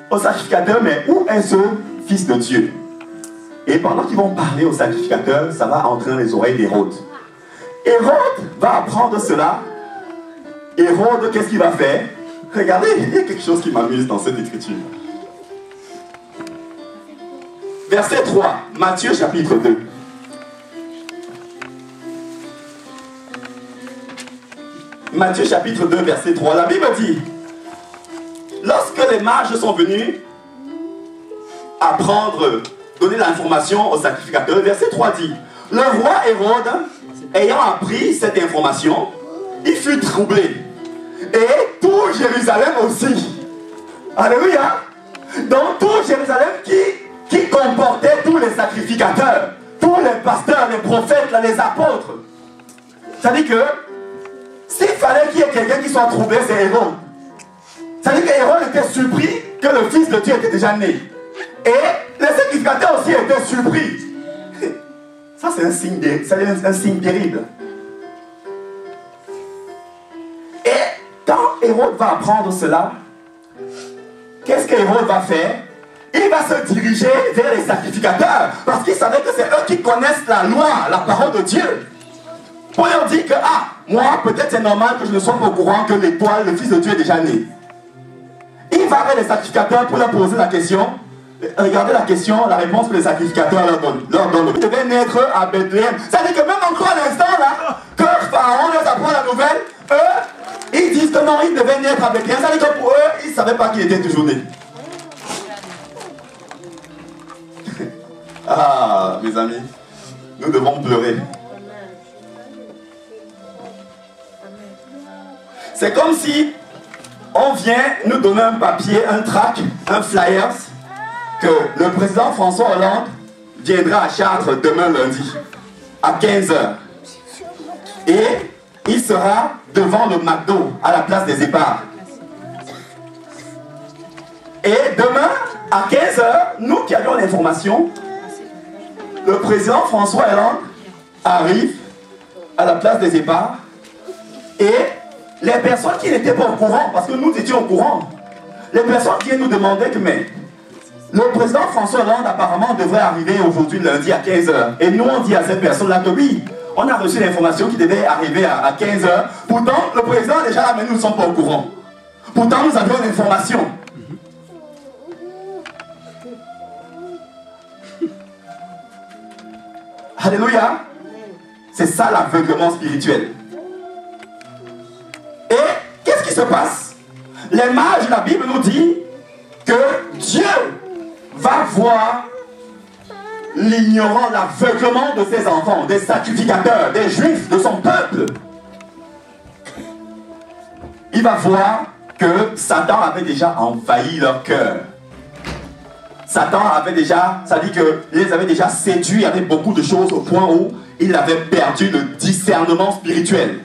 aux sacrificateurs, mais où est ce Fils de Dieu? Et pendant qu'ils vont parler aux sacrificateurs, ça va entrer dans les oreilles d'Hérode. Hérode va apprendre cela. Hérode, qu'est-ce qu'il va faire? Regardez, il y a quelque chose qui m'amuse dans cette écriture. Verset 3, Matthieu chapitre 2. Matthieu chapitre 2, verset 3. La Bible dit, lorsque les mages sont venus donner l'information aux sacrificateurs, verset 3 dit, le roi Hérode, ayant appris cette information, il fut troublé. Et tout Jérusalem aussi. Alléluia. Donc tout Jérusalem qui comportait tous les sacrificateurs, tous les pasteurs, les prophètes, les apôtres. C'est-à-dire que s'il fallait qu'il y ait quelqu'un qui soit troublé, c'est Hérode. C'est-à-dire qu'Hérode était surpris que le Fils de Dieu était déjà né. Et les sacrificateurs aussi étaient surpris. Ça c'est un signe terrible. Et quand Hérode va apprendre cela, qu'est-ce qu'Hérode va faire? Il va se diriger vers les sacrificateurs parce qu'il savait que c'est eux qui connaissent la loi, la parole de Dieu. Pour leur dire que, moi, peut-être c'est normal que je ne sois pas au courant que l'étoile, le Fils de Dieu est déjà né. Il va vers les sacrificateurs pour leur poser la question. Regardez la question, la réponse que les sacrificateurs leur donnent. Ils devaient naître à Bethléem. Ça veut dire que même encore à l'instant là, que Pharaon leur apprend la nouvelle, eux, ils disent que non, ils devaient naître à Bethléem. Ça veut dire que pour eux, ils ne savaient pas qu'il était toujours né. Ah, mes amis, nous devons pleurer. C'est comme si on vient nous donner un papier, un tract, un flyers, que le président François Hollande viendra à Chartres demain lundi, à 15 h. Et il sera devant le McDo, à la place des épargnes. Et demain, à 15 h, nous qui avions l'information, le président François Hollande arrive à la place des épargnes et les personnes qui n'étaient pas au courant, parce que nous étions au courant, les personnes qui nous demandaient que mais le président François Hollande apparemment devrait arriver aujourd'hui lundi à 15 h. Et nous on dit à cette personne-là que oui, on a reçu l'information qu'il devait arriver à 15 h. Pourtant le président est déjà là mais nous ne sommes pas au courant. Pourtant nous avions l'information. Alléluia. C'est ça l'aveuglement spirituel. Et qu'est-ce qui se passe? Les mages, la Bible nous dit que Dieu va voir l'ignorant, l'aveuglement de ses enfants, des sacrificateurs, des juifs, de son peuple. Il va voir que Satan avait déjà envahi leur cœur. Satan avait déjà, ça dit qu'il les avait déjà séduits avec beaucoup de choses au point où il avait perdu le discernement spirituel.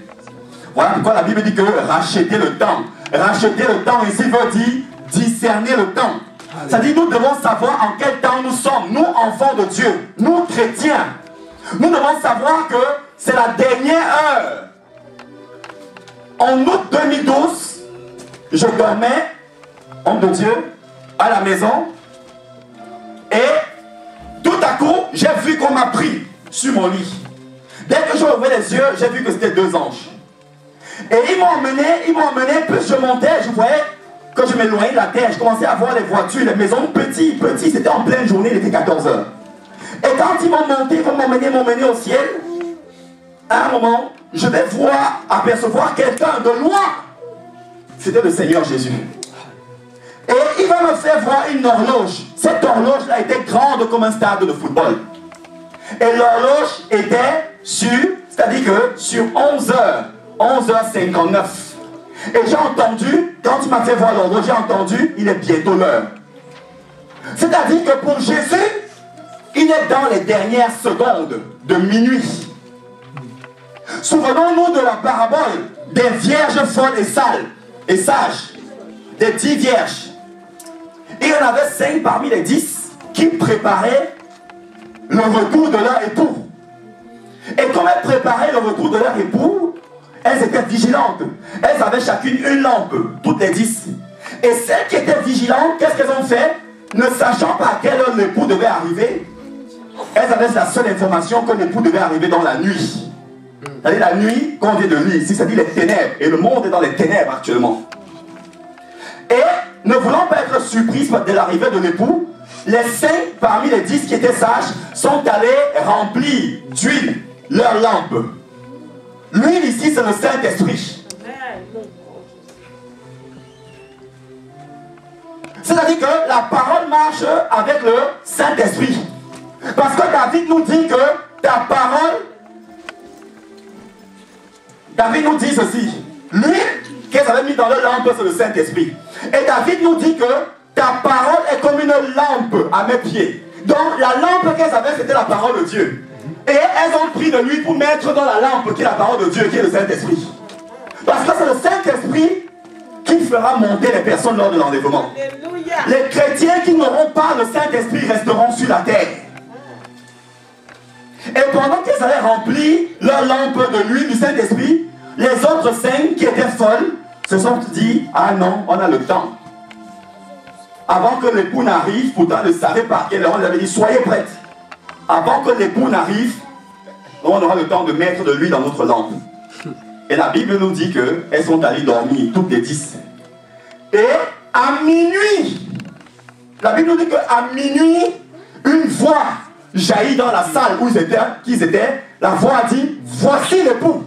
Voilà pourquoi la Bible dit que racheter le temps. Racheter le temps ici veut dire discerner le temps. Ça dit nous devons savoir en quel temps nous sommes, nous enfants de Dieu, nous chrétiens. Nous devons savoir que c'est la dernière heure. En août 2012, je dormais, homme de Dieu, à la maison. Et tout à coup, j'ai vu qu'on m'a pris sur mon lit. Dès que je ouvrais les yeux, j'ai vu que c'était 2 anges. Et ils m'ont emmené, plus je montais, je voyais que je m'éloignais de la terre. Je commençais à voir les voitures, les maisons petits, c'était en pleine journée, il était 14 h. Et quand ils m'ont monté, ils vont m'emmener au ciel, à un moment, je vais apercevoir quelqu'un de loin. C'était le Seigneur Jésus. Et il va me faire voir une horloge. Cette horloge-là était grande comme un stade de football. Et l'horloge était c'est-à-dire que sur 11 h, 11h59. Et j'ai entendu, quand tu m'as fait voir l'horloge, j'ai entendu, il est bientôt l'heure. C'est-à-dire que pour Jésus, il est dans les dernières secondes de minuit. Souvenons-nous de la parabole des vierges folles et sages, des 10 vierges. Il y en avait 5 parmi les 10 qui préparaient le retour de leur époux. Et comme elles préparaient le retour de leur époux, elles étaient vigilantes. Elles avaient chacune une lampe, toutes les 10. Et celles qui étaient vigilantes, qu'est-ce qu'elles ont fait? Ne sachant pas à quelle heure l'époux devait arriver, elles avaient la seule information que l'époux devait arriver dans la nuit. C'est-à-dire la nuit, quand on vient de lire ici, c'est-à-dire les ténèbres. Et le monde est dans les ténèbres actuellement. Et ne voulant pas être surprises de l'arrivée de l'époux, les 5 parmi les 10 qui étaient sages sont allés remplir d'huile leur lampe. L'huile ici, c'est le Saint-Esprit. C'est-à-dire que la parole marche avec le Saint-Esprit. Parce que David nous dit que ta parole... David nous dit ceci. L'huile qu'elles avaient mis dans leur lampe, c'est le Saint-Esprit. Et David nous dit que ta parole est comme une lampe à mes pieds. Donc la lampe qu'elles avaient, c'était la parole de Dieu. Et elles ont pris de l'huile pour mettre dans la lampe qui est la parole de Dieu, qui est le Saint-Esprit. Parce que c'est le Saint-Esprit qui fera monter les personnes lors de l'enlèvement. Les chrétiens qui n'auront pas le Saint-Esprit resteront sur la terre. Et pendant qu'ils avaient rempli leur lampe de l'huile du Saint-Esprit, les autres 5 qui étaient folles se sont dit, ah non, on a le temps. Avant que l'époux n'arrive, pourtant elle ne savait pas quelle heure, on lui avait dit, soyez prêtes. Avant que l'époux n'arrive, on aura le temps de mettre de l'huile dans notre lampe. Et la Bible nous dit qu'elles sont allées dormir, toutes les 10. Et à minuit, la Bible nous dit qu'à minuit, une voix jaillit dans la salle où ils étaient. La voix a dit, voici l'époux.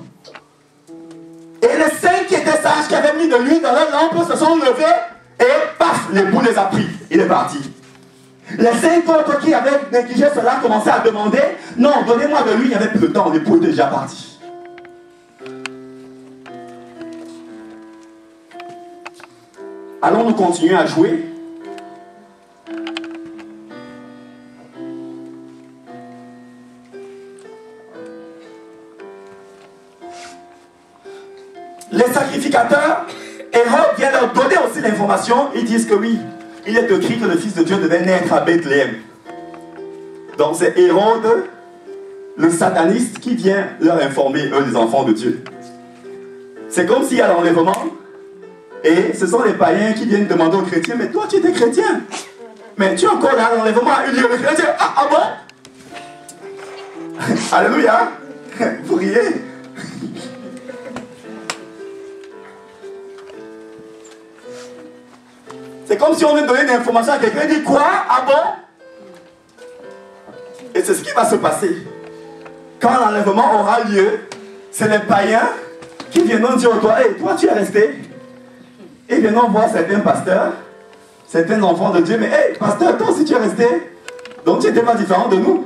Et les 5 qui étaient sages, qui avaient mis de l'huile dans leur lampe, se sont levés et paf, l'époux les a pris. Il est parti. Les 5 autres qui avaient négligé cela commençaient à demander, non, donnez-moi de l'huile, il n'y avait plus de temps, l'époux était déjà parti. Allons-nous continuer à jouer? Les sacrificateurs, Hérode vient leur donner aussi l'information. Ils disent que oui, il est écrit que le Fils de Dieu devait naître à Bethléem. Donc c'est Hérode, le sataniste, qui vient leur informer, eux, les enfants de Dieu. C'est comme s'il y a l'enlèvement, et ce sont les païens qui viennent demander aux chrétiens, mais toi tu étais chrétien, mais tu es encore là à l'enlèvement. Il dit aux chrétiens, ah bon? Alléluia. Vous riez. C'est comme si on venait donner une information à quelqu'un, il dit quoi? Ah bon? Et c'est ce qui va se passer. quand l'enlèvement aura lieu, c'est les païens qui viendront dire au toi, hey, toi tu es resté. Et viendront voir certains pasteurs, certains enfants de Dieu, mais hey, pasteur, toi aussi tu es resté. Donc tu n'étais pas différent de nous.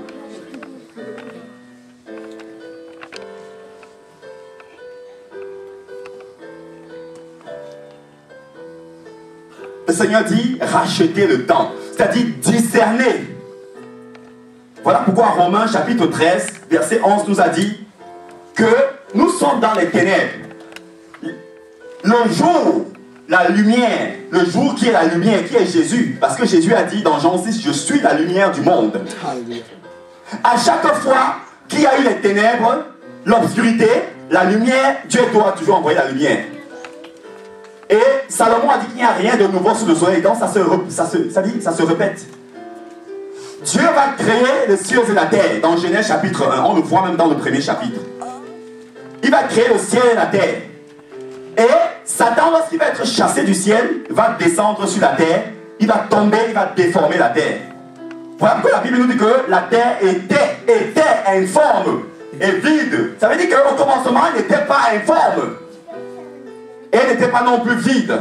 Le Seigneur dit racheter le temps, c'est-à-dire discerner. Voilà pourquoi Romains chapitre 13, verset 11 nous a dit que nous sommes dans les ténèbres. Le jour, la lumière, le jour qui est la lumière, qui est Jésus, parce que Jésus a dit dans Jean 6, je suis la lumière du monde. À chaque fois qu'il y a eu les ténèbres, l'obscurité, la lumière, Dieu doit toujours envoyer la lumière. Et Salomon a dit qu'il n'y a rien de nouveau sous le soleil, donc ça se répète. Dieu va créer les cieux et la terre, dans Genèse chapitre 1, on le voit même dans le premier chapitre. Il va créer le ciel et la terre. Et Satan, lorsqu'il va être chassé du ciel, va descendre sur la terre, il va tomber, il va déformer la terre. Voilà pourquoi la Bible nous dit que la terre était informe et vide. Ça veut dire qu'au commencement, elle n'était pas informe. Et elle n'était pas non plus vide.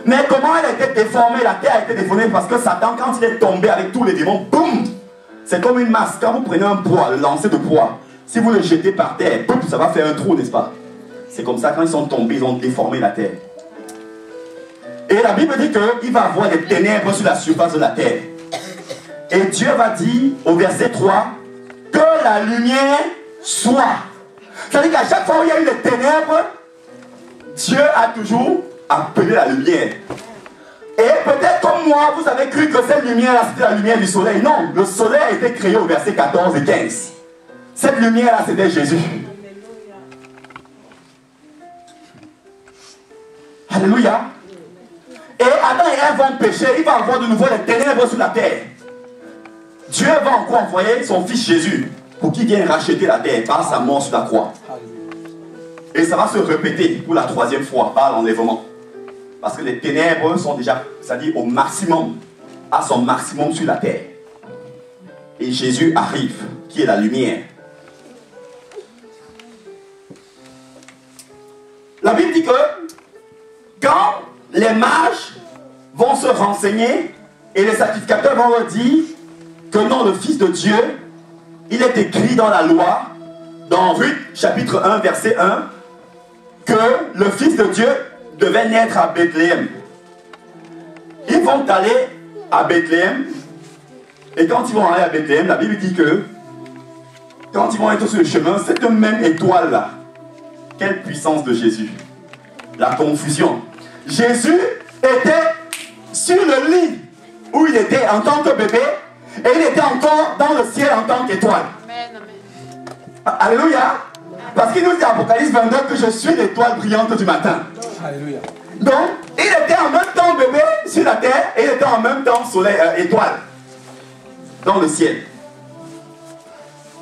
Mais comment elle était déformée? La terre a été déformée parce que Satan, quand il est tombé avec tous les démons, boum! C'est comme une masse. Quand vous prenez un poids, le lancer de poids, si vous le jetez par terre, boum, ça va faire un trou, n'est-ce pas? C'est comme ça, quand ils sont tombés, ils ont déformé la terre. Et la Bible dit qu'il va avoir des ténèbres sur la surface de la terre. Et Dieu va dire au verset 3 que la lumière soit. C'est-à-dire qu'à chaque fois où il y a eu des ténèbres, Dieu a toujours appelé la lumière. Et peut-être comme moi, vous avez cru que cette lumière-là, c'était la lumière du soleil. Non, le soleil a été créé au verset 14 et 15. Cette lumière-là, c'était Jésus. Alléluia. Et Adam et Ève vont pécher, il va avoir de nouveau les ténèbres sur la terre. Dieu va encore envoyer son fils Jésus pour qu'il vienne racheter la terre par sa mort sur la croix. Et ça va se répéter pour la troisième fois par l'enlèvement. Parce que les ténèbres sont déjà, c'est-à-dire au maximum, à son maximum sur la terre. Et Jésus arrive, qui est la lumière. La Bible dit que quand les mages vont se renseigner et les sacrificateurs vont leur dire que non, le Fils de Dieu, il est écrit dans la loi, dans Ruth chapitre 1 verset 1, que le Fils de Dieu devait naître à Bethléem. Ils vont aller à Bethléem, et quand ils vont aller à Bethléem, la Bible dit que quand ils vont être sur le chemin, cette même étoile-là, quelle puissance de Jésus! La confusion. Jésus était sur le lit où il était en tant que bébé, et il était encore dans le ciel en tant qu'étoile. Alléluia. Parce qu'il nous dit Apocalypse 22 que je suis l'étoile brillante du matin. Alléluia. Donc, il était en même temps bébé sur la terre et il était en même temps soleil, étoile dans le ciel.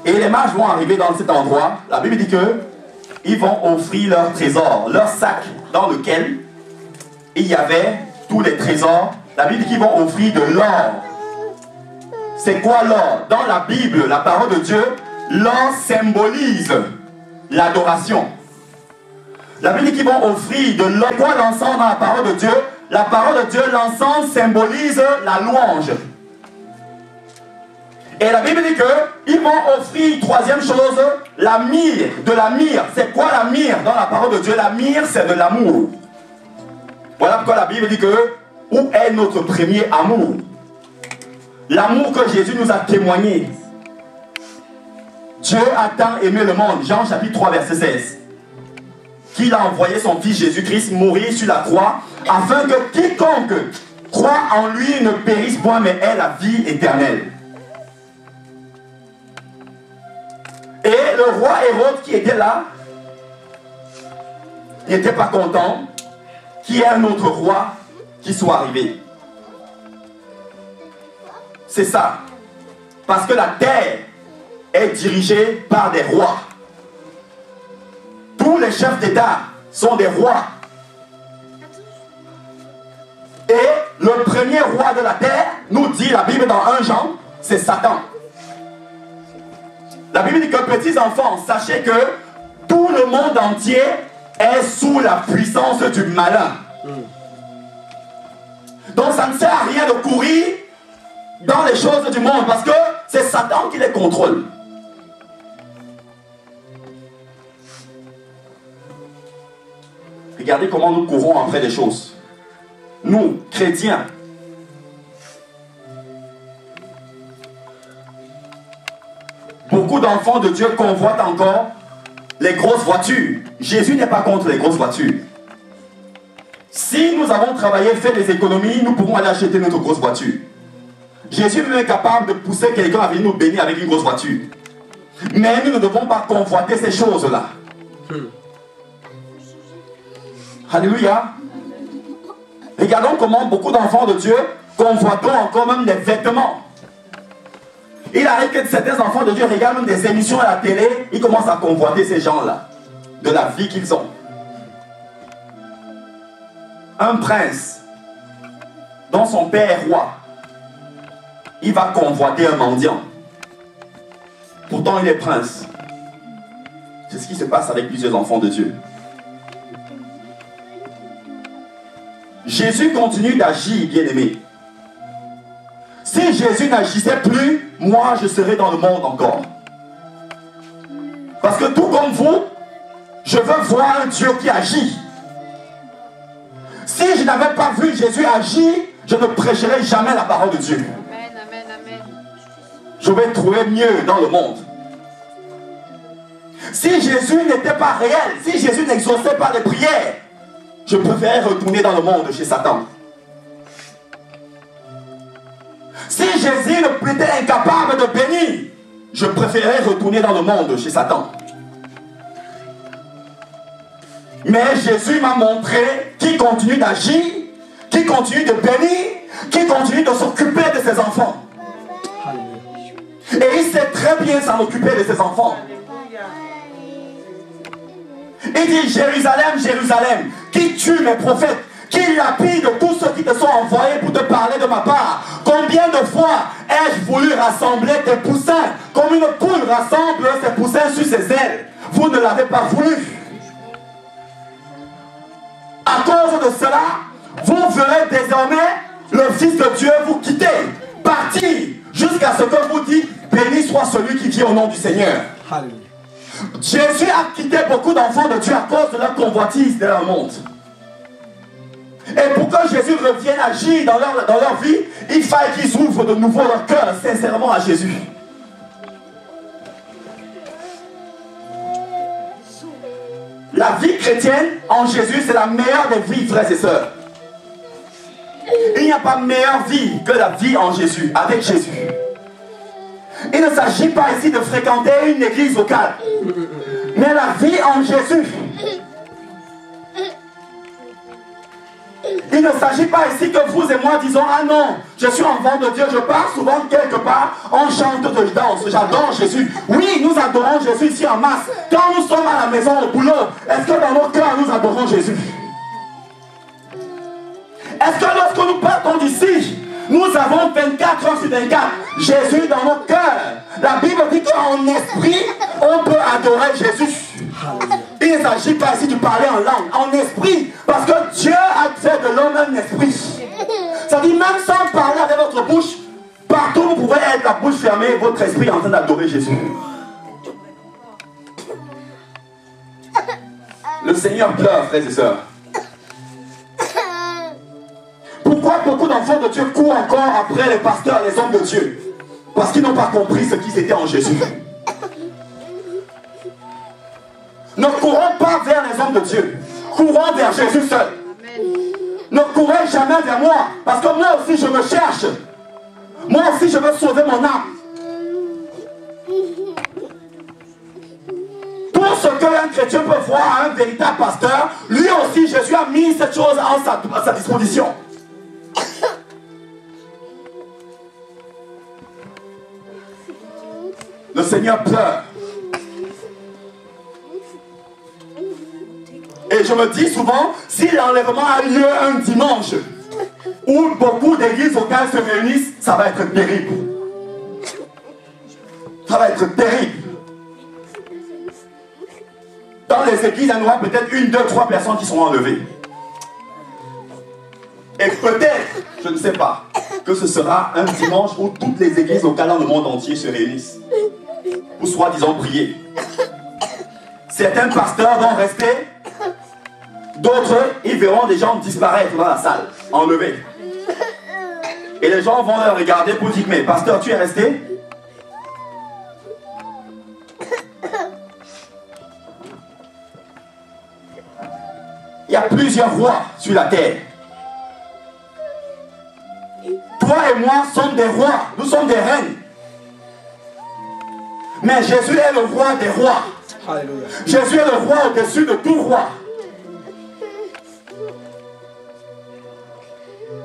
Et les mages vont arriver dans cet endroit. La Bible dit que ils vont offrir leur trésor, leur sac dans lequel il y avait tous les trésors. La Bible dit qu'ils vont offrir de l'or. C'est quoi l'or? Dans la Bible, la parole de Dieu, l'or symbolise l'adoration. La Bible dit qu'ils vont offrir de l'or. C'est quoi l'encens dans la parole de Dieu? La parole de Dieu, l'encens symbolise la louange. Et la Bible dit qu'ils vont offrir, troisième chose, la myrrhe, de la myrrhe. C'est quoi la myrrhe dans la parole de Dieu? La myrrhe, c'est de l'amour. Voilà pourquoi la Bible dit que, où est notre premier amour? L'amour que Jésus nous a témoigné. Dieu a tant aimé le monde, Jean chapitre 3 verset 16, qu'il a envoyé son fils Jésus-Christ mourir sur la croix, afin que quiconque croit en lui ne périsse point, mais ait la vie éternelle. Et le roi Hérode qui était là, n'était pas content qu'il y ait un autre roi qui soit arrivé. C'est ça. Parce que la terre est dirigée par des rois. Tous les chefs d'État sont des rois. Et le premier roi de la terre, nous dit la Bible dans 1 Jean, c'est Satan. La Bible dit que petits enfants, sachez que tout le monde entier est sous la puissance du malin. Donc ça ne sert à rien de courir dans les choses du monde parce que c'est Satan qui les contrôle. Regardez comment nous courons après les choses. Nous, chrétiens. Beaucoup d'enfants de Dieu convoitent encore les grosses voitures. Jésus n'est pas contre les grosses voitures. Si nous avons travaillé, fait des économies, nous pourrons aller acheter notre grosse voiture. Jésus même est capable de pousser quelqu'un à venir nous bénir avec une grosse voiture. Mais nous ne devons pas convoiter ces choses-là. Alléluia. Regardons comment beaucoup d'enfants de Dieu convoitent encore même des vêtements. Il arrive que certains enfants de Dieu regardent même des émissions à la télé, ils commencent à convoiter ces gens-là, de la vie qu'ils ont. Un prince, dont son père est roi, il va convoiter un mendiant. Pourtant il est prince. C'est ce qui se passe avec plusieurs enfants de Dieu. Jésus continue d'agir, bien-aimé. Si Jésus n'agissait plus, moi je serais dans le monde encore. Parce que tout comme vous, je veux voir un Dieu qui agit. Si je n'avais pas vu Jésus agir, je ne prêcherais jamais la parole de Dieu. Amen, amen, amen. Je vais trouver mieux dans le monde. Si Jésus n'était pas réel, si Jésus n'exauçait pas les prières, je préférais retourner dans le monde chez Satan. Si Jésus était incapable de bénir, je préférais retourner dans le monde chez Satan. Mais Jésus m'a montré qu'il continue d'agir, qu'il continue de bénir, qu'il continue de s'occuper de ses enfants. Et il sait très bien s'en occuper de ses enfants. Il dit: Jérusalem, Jérusalem, qui tue mes prophètes, qui lapide tous ceux qui te sont envoyés pour te parler de ma part. Combien de fois ai-je voulu rassembler tes poussins, comme une poule rassemble ses poussins sur ses ailes? Vous ne l'avez pas voulu. À cause de cela, vous verrez désormais le Fils de Dieu vous quitter, partir, jusqu'à ce que vous dites: béni soit celui qui vient au nom du Seigneur. Alléluia. Jésus a quitté beaucoup d'enfants de Dieu à cause de leur convoitise de leur monde. Et pour que Jésus revienne agir dans leur vie, il fallait qu'ils ouvrent de nouveau leur cœur sincèrement à Jésus. La vie chrétienne en Jésus, c'est la meilleure des vies, frères et sœurs. Il n'y a pas meilleure vie que la vie en Jésus, avec Jésus. Il ne s'agit pas ici de fréquenter une église locale, mais la vie en Jésus. Il ne s'agit pas ici que vous et moi disons: ah non, je suis enfant de Dieu, je pars souvent quelque part, on chante, je danse, j'adore Jésus. Oui, nous adorons Jésus ici en masse. Quand nous sommes à la maison, au boulot, est-ce que dans nos cœurs nous adorons Jésus? Est-ce que lorsque nous partons d'ici, nous avons 24 heures sur 24 Jésus dans nos cœurs? La Bible dit qu'en esprit, on peut adorer Jésus. Il ne s'agit pas ici de parler en langue, en esprit, parce que Dieu a fait de l'homme un esprit. Ça dit, même sans parler avec votre bouche, partout vous pouvez être la bouche fermée et votre esprit en train d'adorer Jésus. Le Seigneur pleure, frères et sœurs. Pourquoi beaucoup d'enfants de Dieu courent encore après les pasteurs, les hommes de Dieu? Parce qu'ils n'ont pas compris ce qu'ils étaient en Jésus. Ne courons pas vers les hommes de Dieu. Courons vers Jésus seul. Amen. Ne courez jamais vers moi. Parce que moi aussi je me cherche. Moi aussi je veux sauver mon âme. Tout ce qu'un chrétien peut voir à un véritable pasteur, lui aussi Jésus a mis cette chose à sa disposition. Le Seigneur pleure. Et je me dis souvent, si l'enlèvement a lieu un dimanche, où beaucoup d'églises locales se réunissent, ça va être terrible. Ça va être terrible. Dans les églises, il y aura peut-être 1, 2, 3 personnes qui seront enlevées. Et peut-être, je ne sais pas, que ce sera un dimanche où toutes les églises locales dans le monde entier se réunissent. Pour soi-disant prier. Certains pasteurs vont rester, d'autres, ils verront des gens disparaître dans la salle, enlevés. Et les gens vont leur regarder pour dire, mais pasteur, tu es resté? Il y a plusieurs rois sur la terre. Toi et moi sommes des rois, nous sommes des reines. Mais Jésus est le roi des rois. Alléluia. Jésus est le roi au-dessus de tout roi.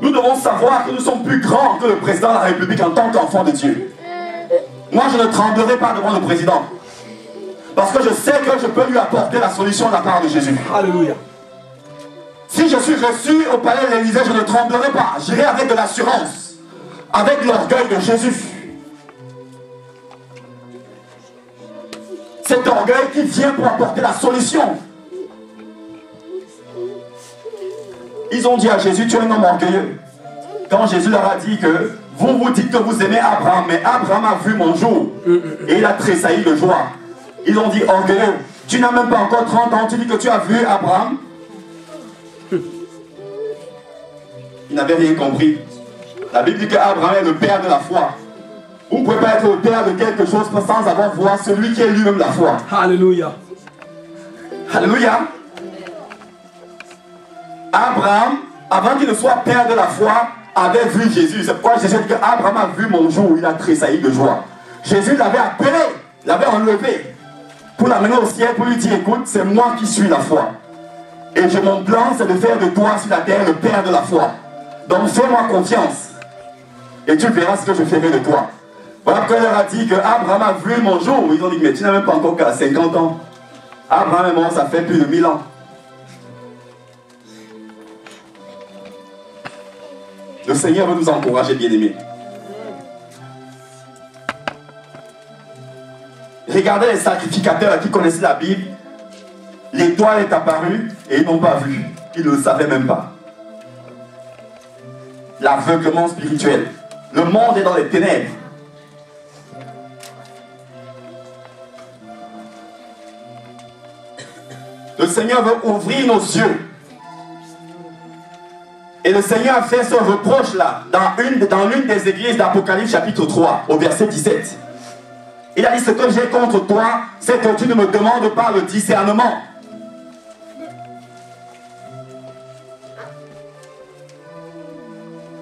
Nous devons savoir que nous sommes plus grands que le président de la République en tant qu'enfant de Dieu. Moi, je ne tremblerai pas devant le président. Parce que je sais que je peux lui apporter la solution de la part de Jésus. Alléluia. Si je suis reçu au palais de l'Élysée, je ne tremblerai pas. J'irai avec de l'assurance, avec l'orgueil de Jésus. Cet orgueil qui vient pour apporter la solution. Ils ont dit à Jésus, tu es un homme orgueilleux. Quand Jésus leur a dit que vous dites que vous aimez Abraham, mais Abraham a vu mon jour et il a tressailli de joie. Ils ont dit, orgueilleux, tu n'as même pas encore 30 ans, tu dis que tu as vu Abraham. Ils n'avaient rien compris. La Bible dit qu'Abraham est le père de la foi. Vous ne pouvez pas être le père de quelque chose sans avoir voir celui qui est lui-même la foi. Alléluia. Alléluia. Abraham, avant qu'il ne soit père de la foi, avait vu Jésus. C'est pourquoi Jésus dit qu'Abraham a vu mon jour, il a tressailli de joie. Jésus l'avait appelé, l'avait enlevé pour l'amener au ciel, pour lui dire, écoute, c'est moi qui suis la foi. Et mon plan, c'est de faire de toi sur la terre le père de la foi. Donc fais-moi confiance. Et tu verras ce que je ferai de toi. Voilà pourquoi il leur a dit qu'Abraham a vu mon jour. Ils ont dit, mais tu n'as même pas encore qu'à 50 ans. Abraham est mort, ça fait plus de 1000 ans. Le Seigneur veut nous encourager, bien-aimés. Regardez les sacrificateurs qui connaissaient la Bible. L'étoile est apparue et ils n'ont pas vu. Ils ne le savaient même pas. L'aveuglement spirituel. Le monde est dans les ténèbres. Le Seigneur veut ouvrir nos yeux. Et le Seigneur a fait ce reproche-là dans l'une des églises d'Apocalypse chapitre 3, au verset 17. Il a dit, ce que j'ai contre toi, c'est que tu ne me demandes pas le discernement.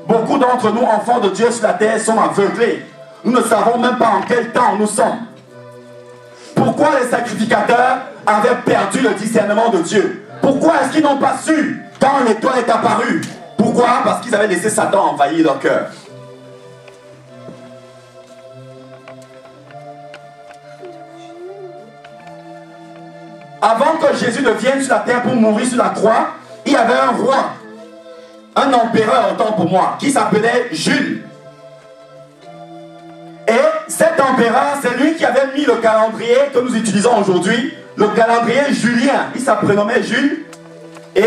Beaucoup d'entre nous, enfants de Dieu sur la terre, sont aveuglés. Nous ne savons même pas en quel temps nous sommes. Pourquoi les sacrificateurs avaient perdu le discernement de Dieu? Pourquoi est-ce qu'ils n'ont pas su quand l'étoile est apparue? Pourquoi? Parce qu'ils avaient laissé Satan envahir leur cœur. Avant que Jésus ne vienne sur la terre pour mourir sur la croix, il y avait un roi, un empereur autant pour moi, qui s'appelait Jules. Et cet empereur, c'est lui qui avait mis le calendrier que nous utilisons aujourd'hui, le calendrier julien. Il s'appelait Jules et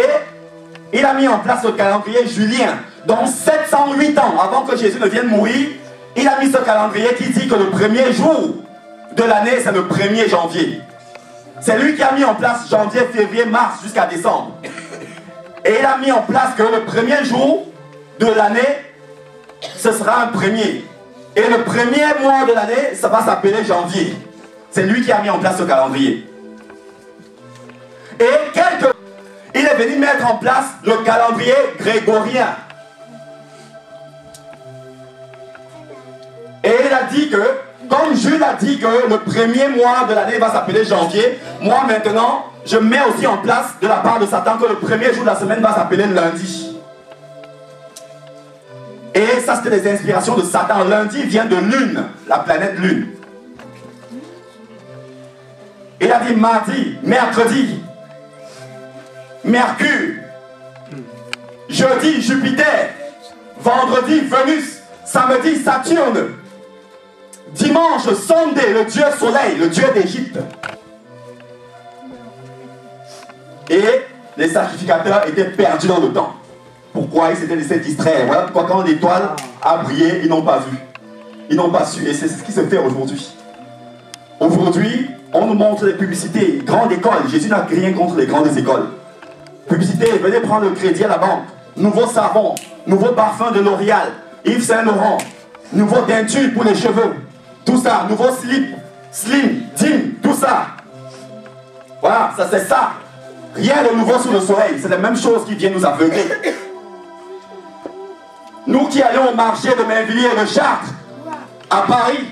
il a mis en place le calendrier julien. Donc 708 ans avant que Jésus ne vienne mourir, il a mis ce calendrier qui dit que le premier jour de l'année, c'est le 1er janvier. C'est lui qui a mis en place janvier, février, mars jusqu'à décembre. Et il a mis en place que le premier jour de l'année, ce sera un premier. Et le premier mois de l'année, ça va s'appeler janvier. C'est lui qui a mis en place ce calendrier. Et il est venu mettre en place le calendrier grégorien. Et il a dit que, comme Jules a dit que le premier mois de l'année va s'appeler janvier, moi maintenant, je mets aussi en place de la part de Satan que le premier jour de la semaine va s'appeler lundi. Et ça, c'était les inspirations de Satan. Lundi vient de Lune, la planète Lune. Il a dit mardi, mercredi, Mercure, jeudi, Jupiter, vendredi, Vénus, samedi, Saturne, dimanche, Sunday, le dieu soleil, le dieu d'Égypte. Et les sacrificateurs étaient perdus dans le temps. Pourquoi? Ils s'étaient laissés distraire. Voilà pourquoi quand l'étoile a brillé, ils n'ont pas vu. Ils n'ont pas su. Et c'est ce qui se fait aujourd'hui. Aujourd'hui, on nous montre des publicités. Grande école. Jésus n'a rien contre les grandes écoles. Publicité, venez prendre le crédit à la banque. Nouveau savon, nouveau parfum de L'Oréal, Yves Saint Laurent, nouveau teinture pour les cheveux. Tout ça, nouveau slip, slim, dim, tout ça. Voilà, ça c'est ça. Rien de nouveau sous le soleil. C'est la même chose qui vient nous aveugler. Nous qui allons au marché de Mainvilliers et de Chartres, à Paris,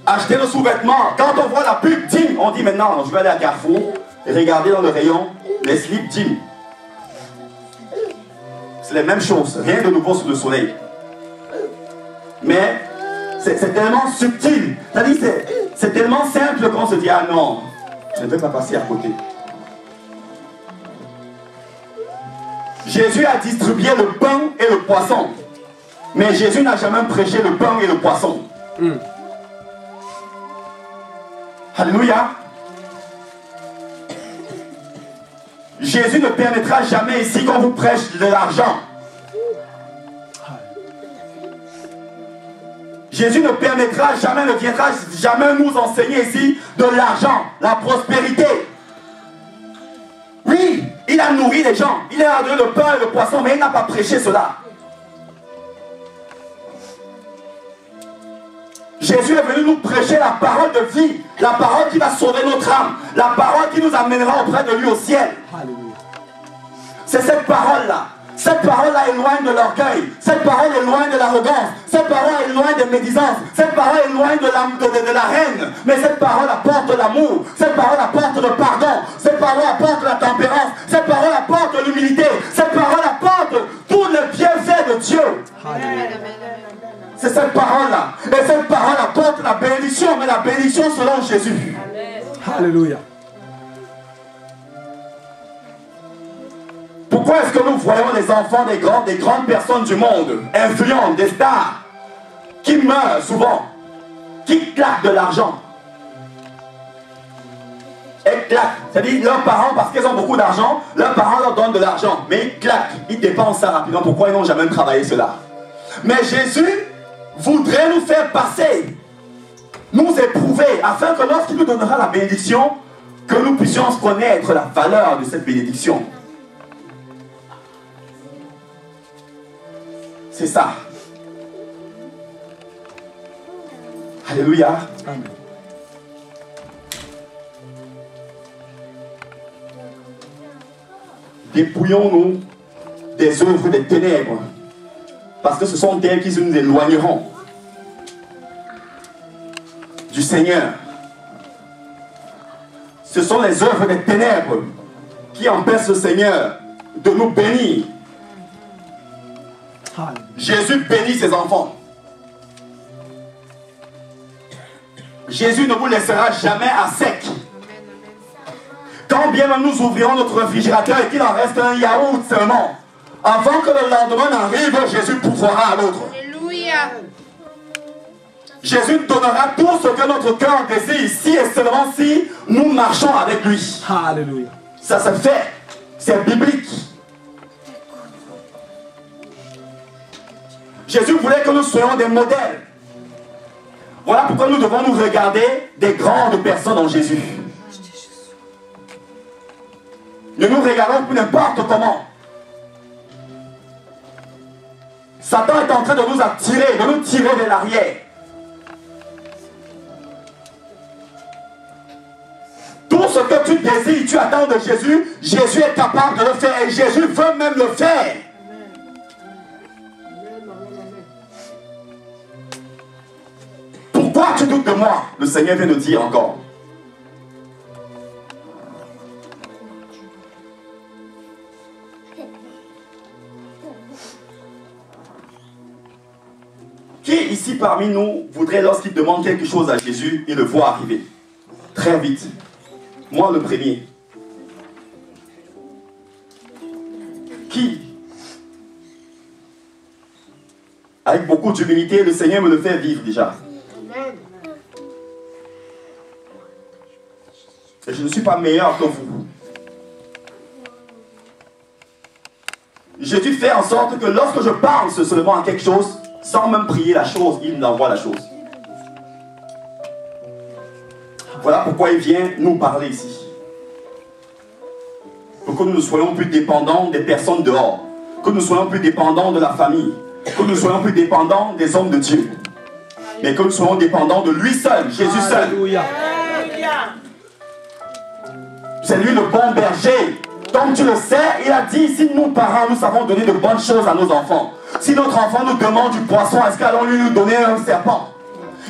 acheter nos sous-vêtements, quand on voit la pub Dim, on dit maintenant, je vais aller à Carrefour et regarder dans le rayon les slips Dim. C'est la même chose, rien de nouveau sous le soleil. Mais c'est tellement subtil, c'est tellement simple qu'on se dit, ah non, je ne vais pas passer à côté. Jésus a distribué le pain et le poisson. Mais Jésus n'a jamais prêché le pain et le poisson. Alléluia. Jésus ne permettra jamais ici qu'on vous prêche de l'argent. Jésus ne permettra jamais, ne viendra jamais nous enseigner ici de l'argent, la prospérité. Oui, il a nourri les gens, il a donné le pain et le poisson, mais il n'a pas prêché cela. Jésus est venu nous prêcher la parole de vie, la parole qui va sauver notre âme, la parole qui nous amènera auprès de lui au ciel. C'est cette parole-là. Cette parole-là est loin de l'orgueil. Cette parole est loin de l'arrogance. Cette parole est loin des médisances. Cette parole est loin de la haine. Mais cette parole apporte l'amour. Cette parole apporte le pardon. Cette parole apporte la tempérance. Cette parole apporte l'humilité. Cette parole apporte tous les bienfaits de Dieu. C'est cette parole-là. Et cette parole apporte la bénédiction. Mais la bénédiction selon Jésus. Alléluia. Pourquoi est-ce que nous voyons les enfants des grandes personnes du monde, influentes, des stars, qui meurent souvent, qui claquent de l'argent? Elles claquent. C'est-à-dire leurs parents, parce qu'ils ont beaucoup d'argent, leurs parents leur donnent de l'argent. Mais ils claquent, ils dépensent ça rapidement. Pourquoi ils n'ont jamais travaillé cela? Mais Jésus voudrait nous faire passer, nous éprouver, afin que lorsqu'il nous donnera la bénédiction, que nous puissions connaître la valeur de cette bénédiction. C'est ça. Alléluia. Amen. Dépouillons-nous des œuvres des ténèbres, parce que ce sont elles qui nous éloigneront du Seigneur. Ce sont les œuvres des ténèbres qui empêchent le Seigneur de nous bénir. Jésus bénit ses enfants. Jésus ne vous laissera jamais à sec. Quand bien même nous ouvrirons notre réfrigérateur et qu'il en reste un yaourt seulement, avant que le lendemain n'arrive, Jésus pourvoira à l'autre. Alléluia. Jésus donnera tout ce que notre cœur désire, si et seulement si nous marchons avec lui. Alléluia. Ça se fait. C'est biblique. Jésus voulait que nous soyons des modèles. Voilà pourquoi nous devons nous regarder des grandes personnes en Jésus. Ne nous regardons plus n'importe comment. Satan est en train de nous attirer, de nous tirer vers l'arrière. Tout ce que tu désires, tu attends de Jésus, Jésus est capable de le faire et Jésus veut même le faire. Pourquoi tu doutes de moi? Le Seigneur vient de dire encore. Qui ici parmi nous voudrait, lorsqu'il demande quelque chose à Jésus, il le voit arriver très vite? Moi le premier. Qui? Avec beaucoup d'humilité, le Seigneur me le fait vivre déjà. Et je ne suis pas meilleur que vous. Jésus fait en sorte que lorsque je parle seulement à quelque chose, sans même prier la chose, il m'envoie la chose. Voilà pourquoi il vient nous parler ici. Pour que nous ne soyons plus dépendants des personnes dehors. Que nous soyons plus dépendants de la famille. Que nous soyons plus dépendants des hommes de Dieu. Mais que nous soyons dépendants de lui seul, Jésus seul. C'est lui le bon berger. Comme tu le sais, il a dit, si nous parents, nous savons donner de bonnes choses à nos enfants. Si notre enfant nous demande du poisson, est-ce qu'allons lui donner un serpent?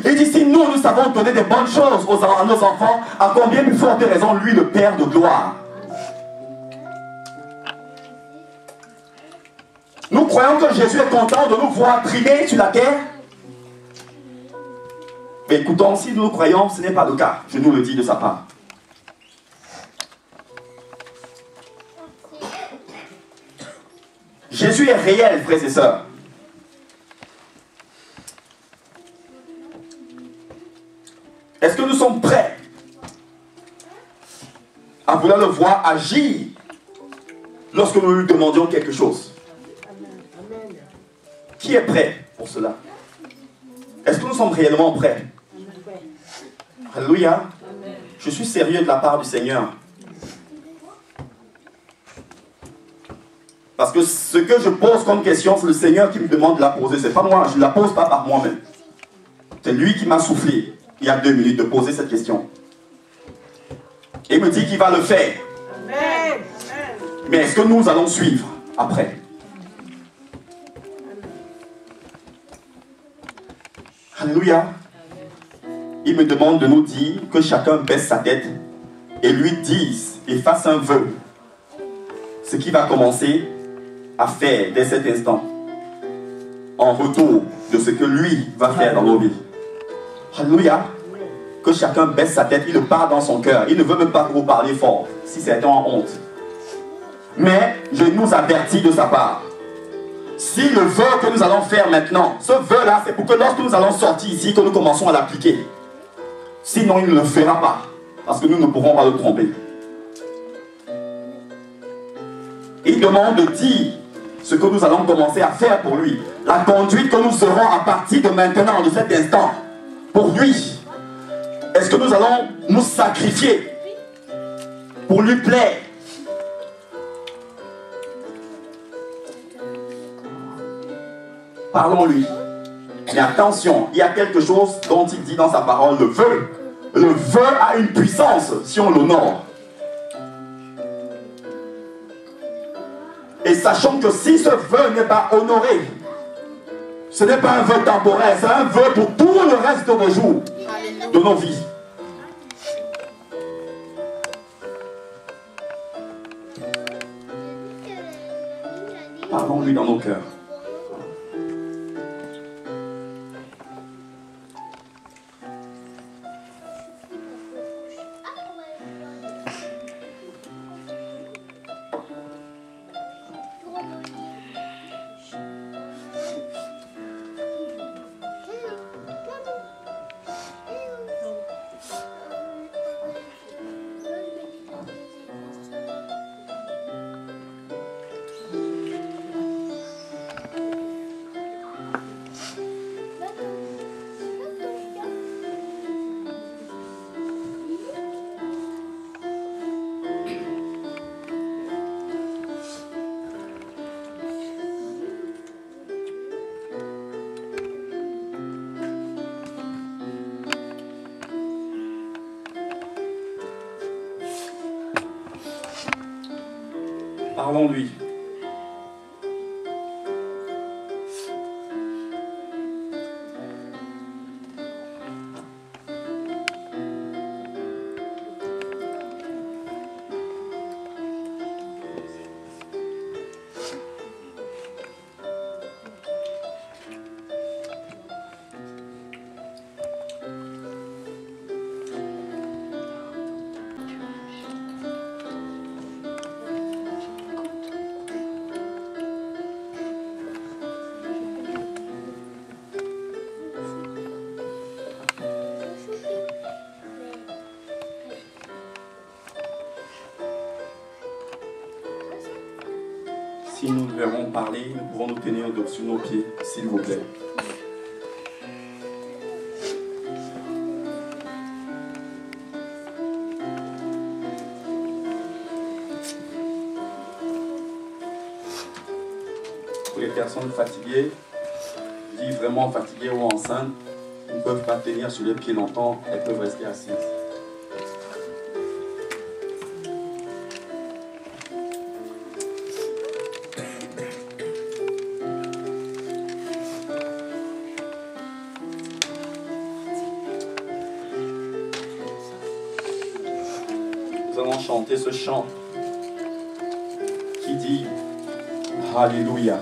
Il dit, si nous savons donner des bonnes choses à nos enfants, à combien plus forte raison, lui, le Père de gloire. Nous croyons que Jésus est content de nous voir trier sur la terre. Mais écoutons, si nous croyons, ce n'est pas le cas. Je nous le dis de sa part. Jésus est réel, frères et sœurs. Est-ce que nous sommes prêts à vouloir le voir agir lorsque nous lui demandions quelque chose? Qui est prêt pour cela? Est-ce que nous sommes réellement prêts? Alléluia. Je suis sérieux de la part du Seigneur. Parce que ce que je pose comme question, c'est le Seigneur qui me demande de la poser. Ce n'est pas moi, je ne la pose pas par moi-même. C'est lui qui m'a soufflé, il y a 2 minutes, de poser cette question. Et il me dit qu'il va le faire. Amen. Mais est-ce que nous allons suivre après? Alléluia. Il me demande de nous dire que chacun baisse sa tête et lui dise et fasse un vœu. Ce qu'il va commencer à faire dès cet instant, en retour de ce que lui va faire dans nos vies. Alléluia. Que chacun baisse sa tête, il le parle dans son cœur. Il ne veut même pas que vous parliez fort, si c'est en honte. Mais je nous avertis de sa part. Si le vœu que nous allons faire maintenant, ce vœu-là, c'est pour que lorsque nous allons sortir ici, que nous commençons à l'appliquer. Sinon, il ne le fera pas, parce que nous ne pourrons pas le tromper. Il demande de dire ce que nous allons commencer à faire pour lui. La conduite que nous serons à partir de maintenant, de cet instant, pour lui. Est-ce que nous allons nous sacrifier pour lui plaire? Parlons-lui. Mais attention, il y a quelque chose dont il dit dans sa parole, le vœu. Le vœu a une puissance si on l'honore. Et sachons que si ce vœu n'est pas honoré, ce n'est pas un vœu temporaire, c'est un vœu pour tout le reste de nos jours, de nos vies. Parlons-lui dans nos cœurs. Parlons-lui. verrons parler, nous pouvons nous tenir sur nos pieds, s'il vous plaît. Pour les personnes fatiguées, je dis vraiment fatiguées ou enceintes, qui ne peuvent pas tenir sur les pieds longtemps, elles peuvent rester assises. Nous allons chanter ce chant qui dit Alléluia.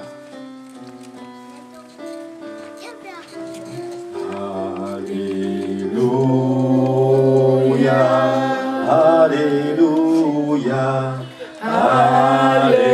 Alléluia. Alléluia. Alléluia.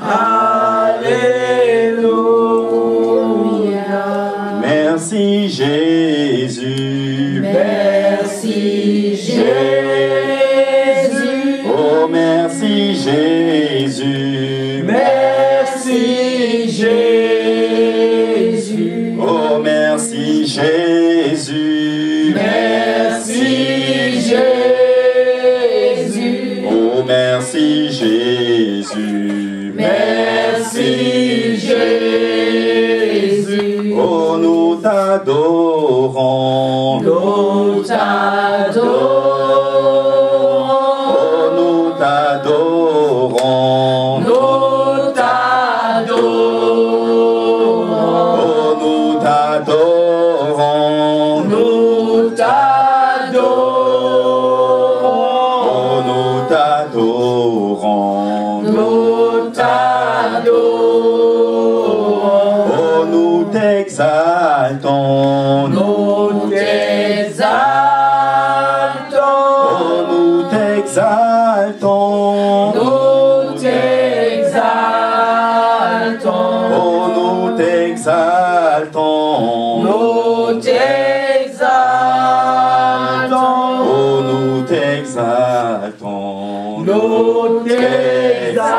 Alléluia. Merci Jésus. Merci Jésus. Oh merci Jésus. Merci Jésus. Oh merci Jésus. Merci Jésus. Oh merci Jésus. Merci Jésus. Oh nous t'adorons. Nous t'adorons. Oh nous t'adorons. Nous t'adorons. Oh nous t'adorons. Nous t'adorons. Oh nous t'adorons. Nous t'adorons. Oh nous t'exaltons. Nous t'exaltons. Oh nous t'exaltons. Nous t'exaltons. Oh nous t'exaltons. Nous t'exaltons. Oh nous t'exaltons. Nous t'exaltons.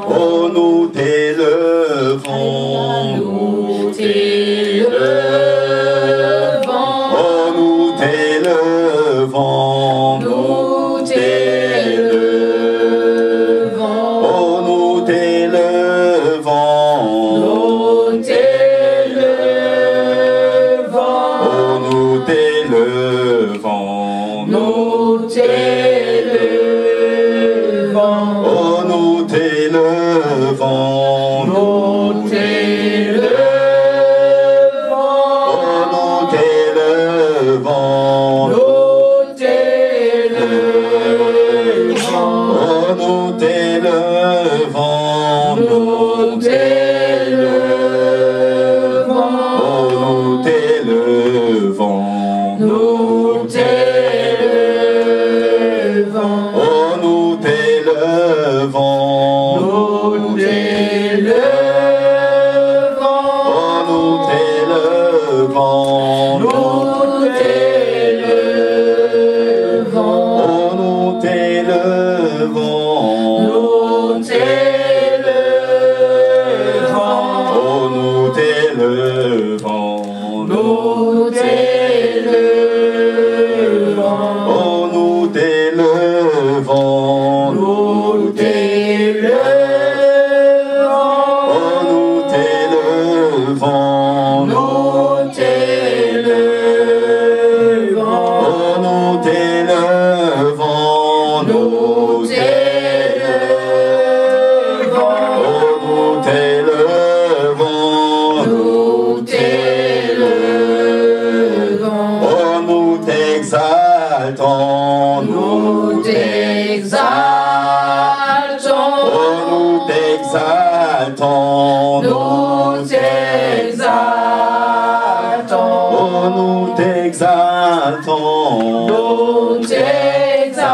Oh nous t'élevons. Nous t'élevons. Oh nous t'élevons. Nous t'élevons. Oh nous t'élevons. Nous t'élevons. nous t'exaltons. Nous t'exaltons.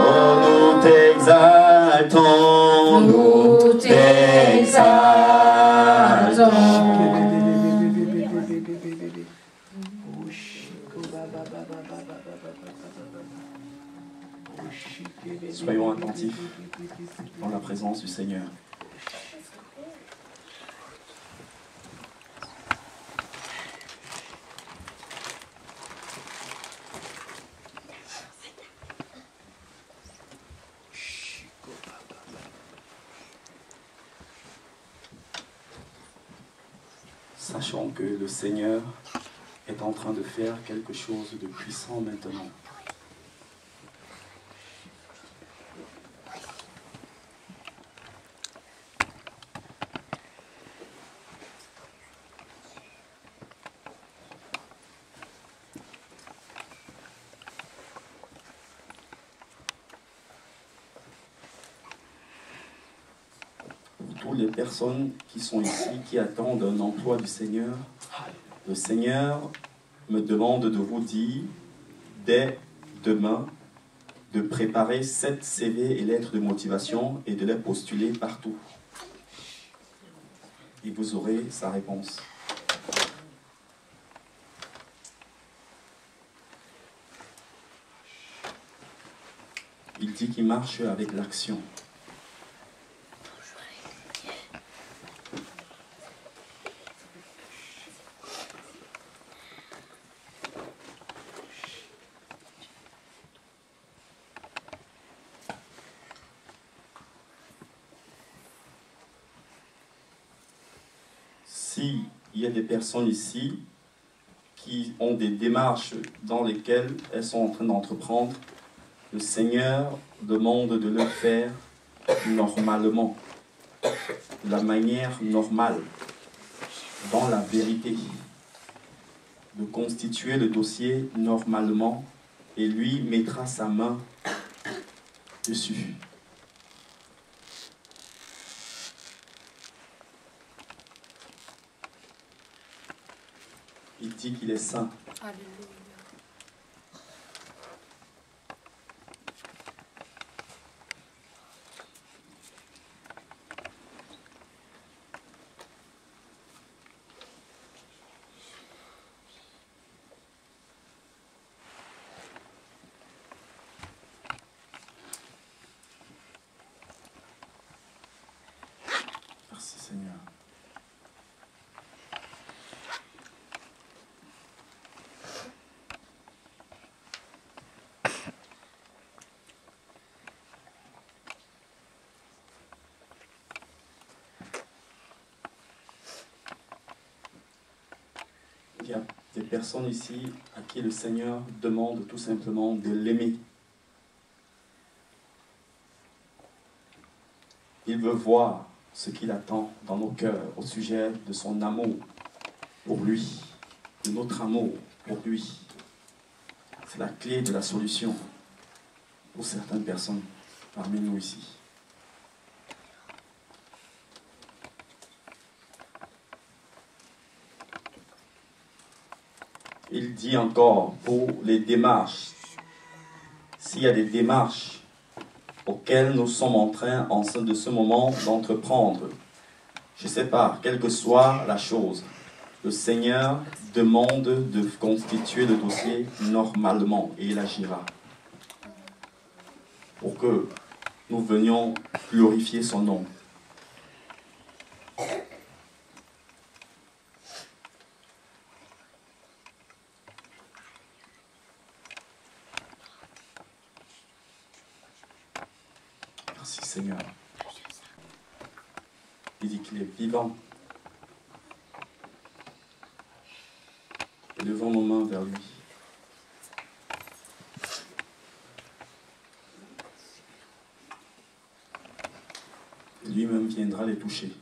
Oh, nous t'exaltons. Nous t'exaltons. Soyons attentifs dans la présence du Seigneur. Sachant que le Seigneur est en train de faire quelque chose de puissant maintenant. Toutes les personnes qui sont ici, qui attendent un emploi du Seigneur, le Seigneur me demande de vous dire, dès demain, de préparer 7 CV et lettres de motivation et de les postuler partout. Et vous aurez sa réponse. Il dit qu'il marche avec l'action. S'il y a des personnes ici qui ont des démarches dans lesquelles elles sont en train d'entreprendre, le Seigneur demande de le faire normalement, de la manière normale, dans la vérité, de constituer le dossier normalement et lui mettra sa main dessus. Il dit qu'il est saint. Alléluia. Merci Seigneur. Il y a des personnes ici à qui le Seigneur demande tout simplement de l'aimer. Il veut voir ce qu'il attend dans nos cœurs au sujet de son amour pour lui, de notre amour pour lui. C'est la clé de la solution pour certaines personnes parmi nous ici. Il dit encore pour les démarches, s'il y a des démarches auxquelles nous sommes en train de ce moment d'entreprendre, je ne sais pas, quelle que soit la chose, le Seigneur demande de constituer le dossier normalement et il agira pour que nous venions glorifier son nom. Merci Seigneur. Il dit qu'il est vivant. Levons nos mains vers lui. Lui-même viendra les toucher.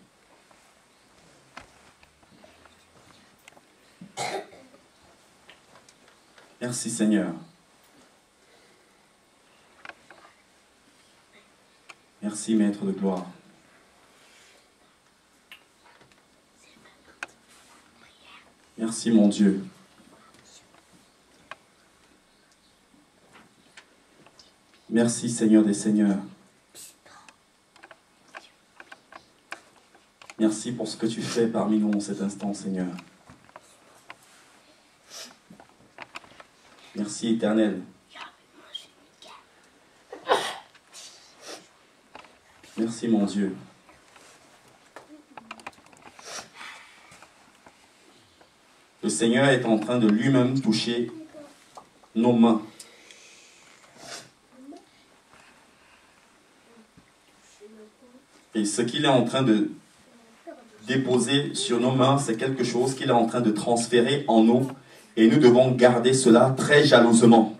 Merci Seigneur. Merci Maître de gloire. Merci mon Dieu. Merci Seigneur des Seigneurs. Merci pour ce que tu fais parmi nous en cet instant, Seigneur. Merci Éternel. Merci mon Dieu. Le Seigneur est en train de lui-même toucher nos mains. Et ce qu'il est en train de déposer sur nos mains, c'est quelque chose qu'il est en train de transférer en nous. Et nous devons garder cela très jalousement.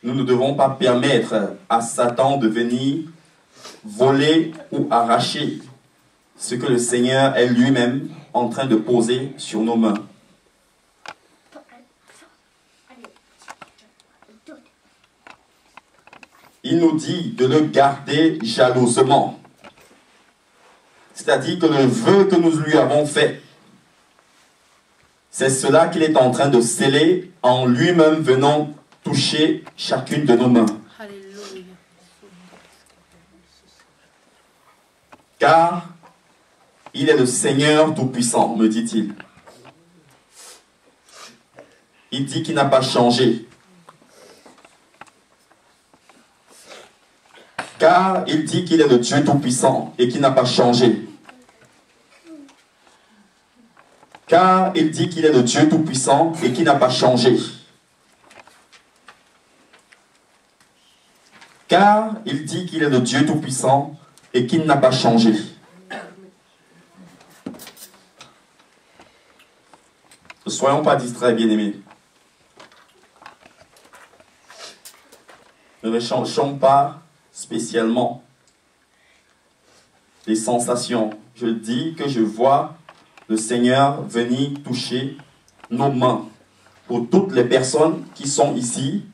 Nous ne devons pas permettre à Satan de venir voler ou arracher ce que le Seigneur est lui-même en train de poser sur nos mains. Il nous dit de le garder jalousement. C'est-à-dire que le vœu que nous lui avons fait, c'est cela qu'il est en train de sceller en lui-même venant toucher chacune de nos mains. Alléluia. Car il est le Seigneur Tout-Puissant, me dit-il. Il dit qu'il n'a pas changé. Car il dit qu'il est le Dieu Tout-Puissant et qu'il n'a pas changé. Car il dit qu'il est le Dieu Tout-Puissant et qu'il n'a pas changé. Car il dit qu'il est le Dieu Tout-Puissant et qu'il n'a pas changé. Ne soyons pas distraits, bien-aimés. Ne recherchons pas spécialement les sensations. Je dis que je vois le Seigneur venir toucher nos mains pour toutes les personnes qui sont ici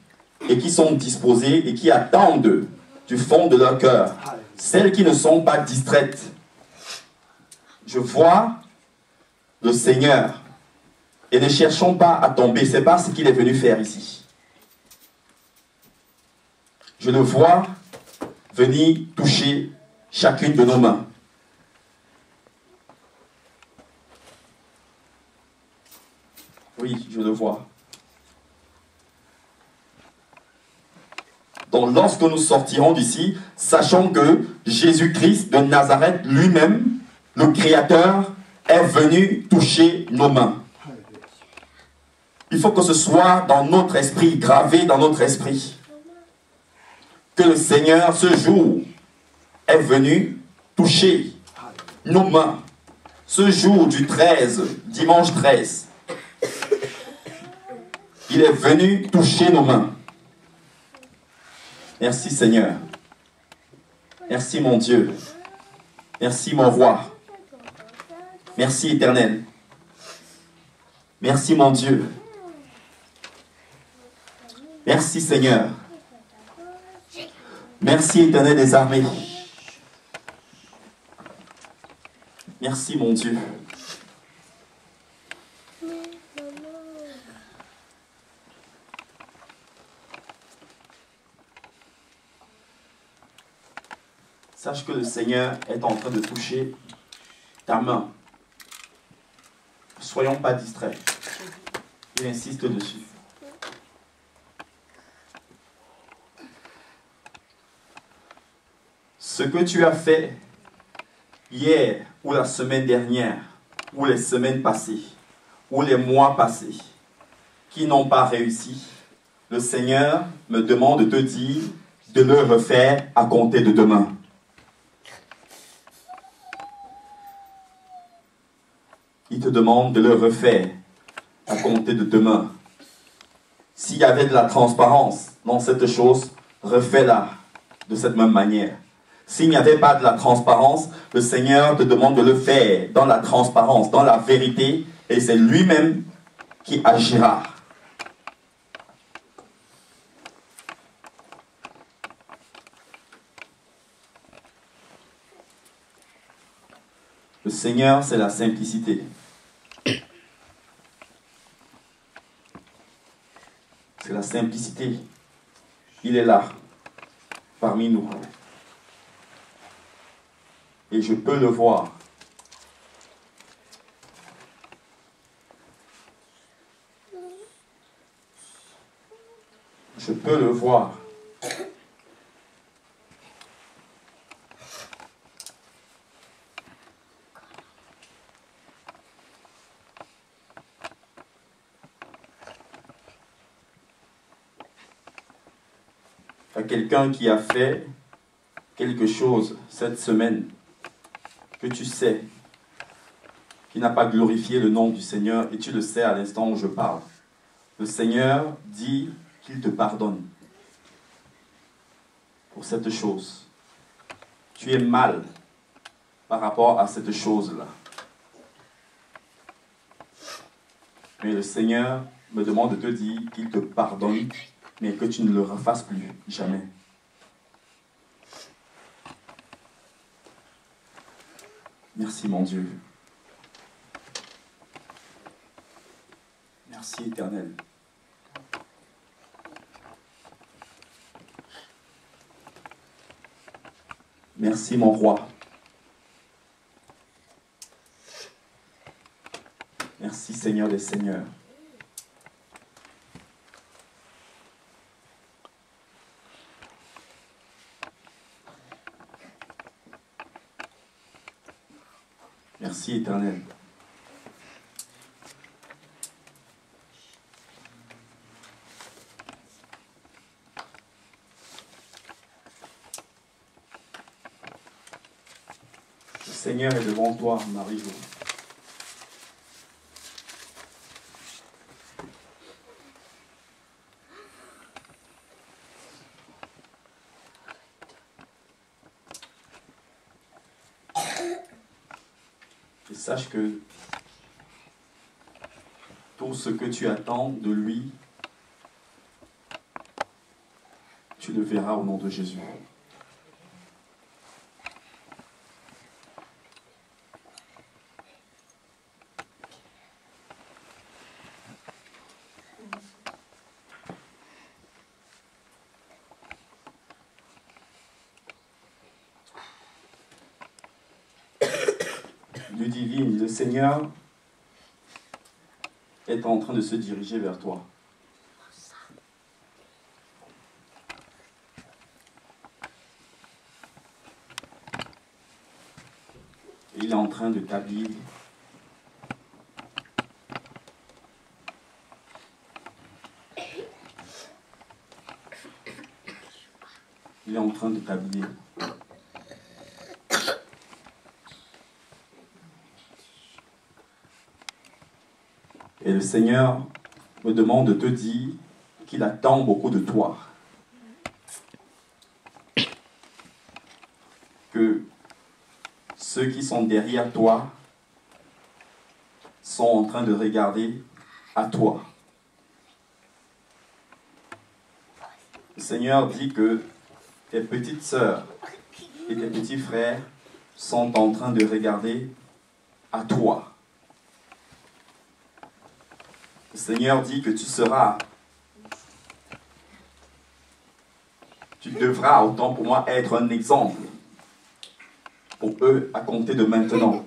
et qui sont disposées et qui attendent du fond de leur cœur. Celles qui ne sont pas distraites. Je vois le Seigneur et ne cherchons pas à tomber. Ce n'est pas ce qu'il est venu faire ici. Je le vois venir toucher chacune de nos mains. Oui, je le vois. Donc lorsque nous sortirons d'ici, sachons que Jésus-Christ de Nazareth lui-même, le Créateur, est venu toucher nos mains. Il faut que ce soit dans notre esprit, gravé dans notre esprit, que le Seigneur, ce jour, est venu toucher nos mains. Ce jour du 13, dimanche 13, il est venu toucher nos mains. Merci Seigneur. Merci mon Dieu. Merci mon roi. Merci Éternel. Merci mon Dieu. Merci Seigneur. Merci Éternel des armées. Merci mon Dieu. Sache que le Seigneur est en train de toucher ta main. Ne soyons pas distraits. Il insiste dessus. Ce que tu as fait hier ou la semaine dernière, ou les semaines passées, ou les mois passés, qui n'ont pas réussi, le Seigneur me demande de te dire de le refaire à compter de demain. Il te demande de le refaire à compter de demain. S'il y avait de la transparence dans cette chose, refais-la de cette même manière. S'il n'y avait pas de la transparence, le Seigneur te demande de le faire dans la transparence, dans la vérité, et c'est lui-même qui agira. Le Seigneur, c'est la simplicité. C'est la simplicité. Il est là, parmi nous. Et je peux le voir. Je peux le voir. À quelqu'un qui a fait quelque chose cette semaine que tu sais, qui n'a pas glorifié le nom du Seigneur, et tu le sais à l'instant où je parle. Le Seigneur dit qu'il te pardonne pour cette chose. Tu es mal par rapport à cette chose-là. Mais le Seigneur me demande de te dire qu'il te pardonne, mais que tu ne le refasses plus, jamais. Merci mon Dieu. Merci Éternel. Merci mon roi. Merci Seigneur des Seigneurs. Merci Éternel. Le Seigneur est devant toi, Marie-Jo. Et sache que tout ce que tu attends de lui, tu le verras au nom de Jésus. Dieu divine, le Seigneur est en train de se diriger vers toi. Il est en train de t'habiller. Il est en train de t'habiller. Et le Seigneur me demande de te dire qu'il attend beaucoup de toi. Que ceux qui sont derrière toi sont en train de regarder à toi. Le Seigneur dit que tes petites sœurs et tes petits frères sont en train de regarder à toi. Le Seigneur dit que tu devras, autant pour moi, être un exemple pour eux à compter de maintenant.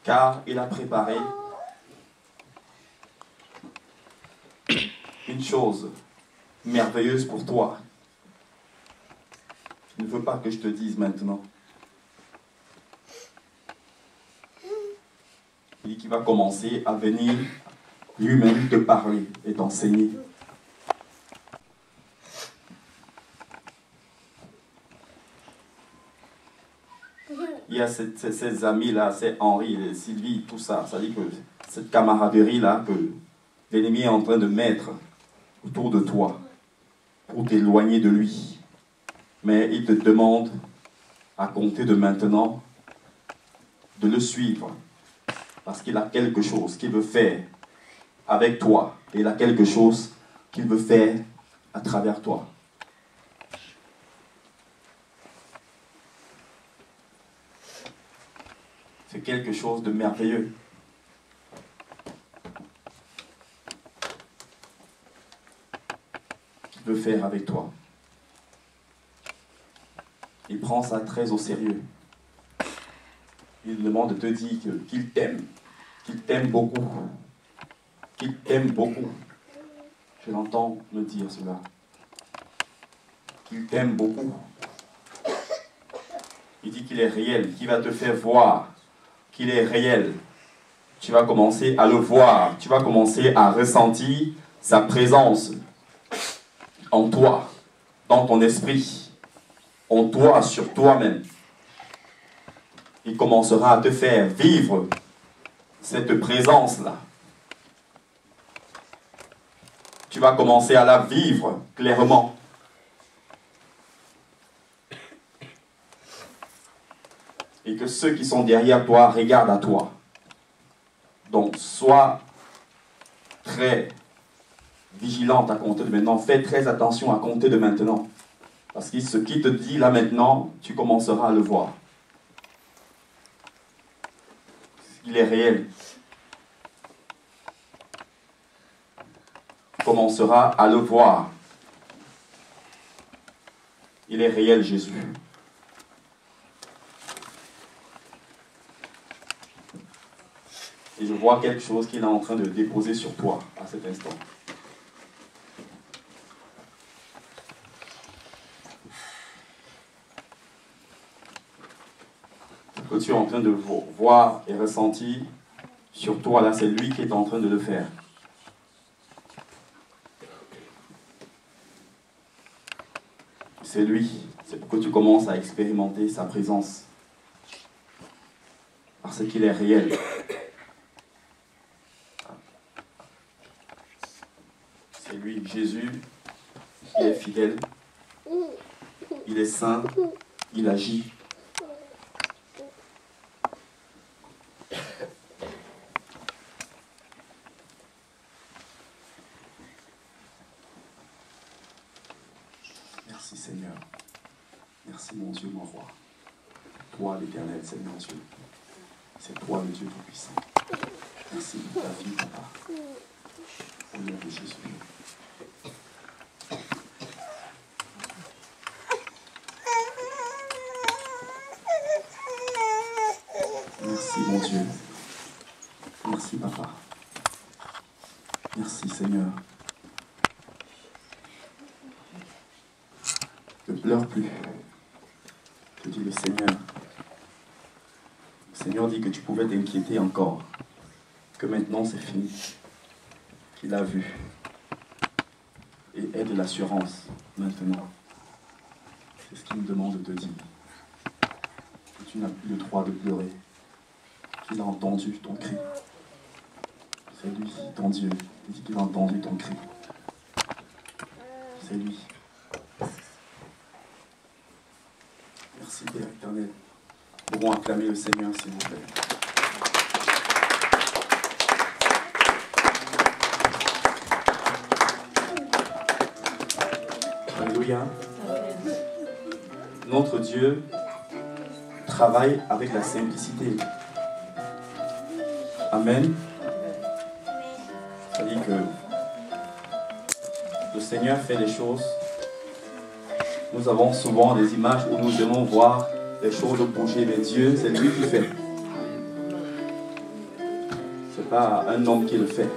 Car il a préparé une chose merveilleuse pour toi. Je ne veux pas que je te dise maintenant. Il dit qu'il va commencer à venir lui-même te parler et t'enseigner. Il y a ces amis-là, c'est Henri, Sylvie, tout ça. Ça dit que cette camaraderie-là que l'ennemi est en train de mettre autour de toi pour t'éloigner de lui. Mais il te demande, à compter de maintenant, de le suivre. Parce qu'il a quelque chose qu'il veut faire avec toi. Et il a quelque chose qu'il veut faire à travers toi. C'est quelque chose de merveilleux. Qu'il veut faire avec toi. Il prend ça très au sérieux. Il demande de te dire qu'il t'aime beaucoup, qu'il t'aime beaucoup. Je l'entends me dire cela. Qu'il t'aime beaucoup. Il dit qu'il est réel, qu'il va te faire voir qu'il est réel. Tu vas commencer à le voir, tu vas commencer à ressentir sa présence en toi, dans ton esprit, en toi, sur toi-même. Il commencera à te faire vivre cette présence-là. Tu vas commencer à la vivre clairement. Et que ceux qui sont derrière toi regardent à toi. Donc, sois très vigilante à compter de maintenant. Fais très attention à compter de maintenant. Parce que ce qui te dit là maintenant, tu commenceras à le voir. Il est réel. Tu commenceras à le voir. Il est réel, Jésus. Et je vois quelque chose qu'il est en train de déposer sur toi à cet instant. Ce que tu es en train de voir et ressentir sur toi, là, c'est lui qui est en train de le faire. C'est lui. C'est pour que tu commences à expérimenter sa présence. Parce qu'il est réel. C'est lui, Jésus, qui est fidèle. Il est saint. Il agit. Merci Seigneur. Merci mon Dieu, mon roi. Toi l'Éternel, Seigneur Dieu. C'est toi le Dieu Tout-Puissant. Merci pour ta vie, Papa. Au nom de Jésus. Merci mon Dieu. Merci Papa. Merci Seigneur. Ne pleure plus. Te dit le Seigneur. Le Seigneur dit que tu pouvais t'inquiéter encore. Que maintenant c'est fini. Qu'il a vu. Et aie de l'assurance maintenant. C'est ce qu'il me demande de te dire. Que tu n'as plus le droit de pleurer. Qu'il a entendu ton cri. C'est lui, ton Dieu. Il dit qu'il a entendu ton cri. C'est lui. Merci Père éternel. Pouvons acclamer le Seigneur s'il vous plaît. Alléluia. Notre Dieu travaille avec la simplicité. Amen. C'est-à-dire que le Seigneur fait les choses. Nous avons souvent des images où nous aimons voir les choses bouger, mais Dieu, c'est lui qui fait. Ce n'est pas un homme qui le fait.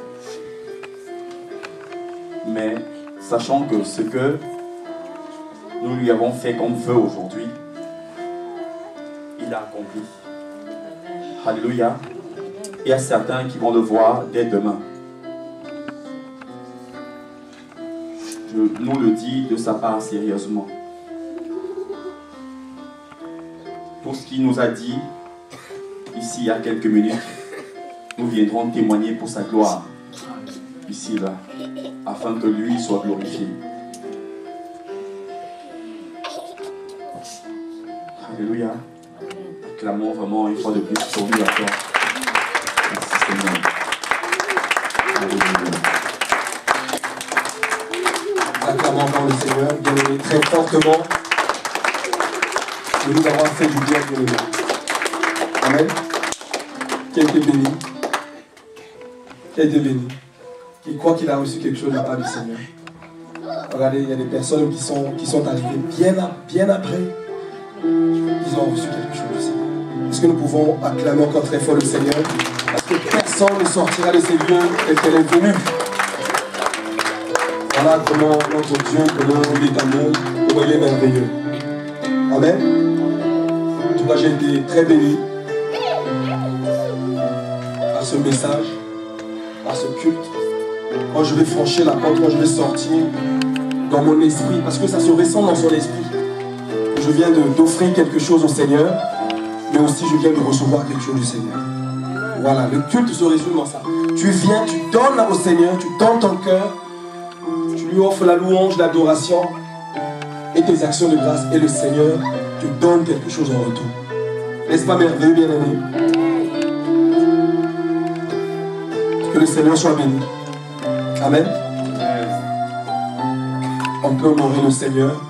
Mais sachant que ce que nous lui avons fait comme vœu aujourd'hui, il a accompli. Alléluia. Il y a certains qui vont le voir dès demain. Je nous le dis de sa part sérieusement. Pour ce qu'il nous a dit ici il y a quelques minutes, nous viendrons témoigner pour sa gloire ici là, afin que lui soit glorifié. Alléluia. Acclamons vraiment une fois de plus pour lui encore. Merci Seigneur. Alléluia. Acclamons encore le Seigneur, bien-aimé, très fortement, de nous avoir fait du bien, bien-aimé. Amen. Qui a été béni. Qui a été béni. Qui croit qu'il a reçu quelque chose de la part du Seigneur. Regardez, il y a des personnes qui sont arrivées bien après. Ils ont reçu quelque chose du Seigneur. Est-ce que nous pouvons acclamer encore très fort le Seigneur? Parce que personne ne sortira de ces lieux tel qu'elle est venue. Voilà comment notre Dieu, comment il est amour, comment il est merveilleux. Amen. En tout cas, j'ai été très béni par ce message, par ce culte. Quand je vais franchir la porte, quand je vais sortir dans mon esprit, parce que ça se ressent dans son esprit. Je viens d'offrir quelque chose au Seigneur, mais aussi je viens de recevoir quelque chose du Seigneur. Voilà, le culte se résume dans ça. Tu viens, tu donnes au Seigneur, tu donnes ton cœur, tu lui offres la louange, l'adoration et tes actions de grâce, et le Seigneur te donne quelque chose en retour. N'est-ce pas merveilleux, bien-aimé? Que le Seigneur soit béni. Amen. On peut honorer le Seigneur.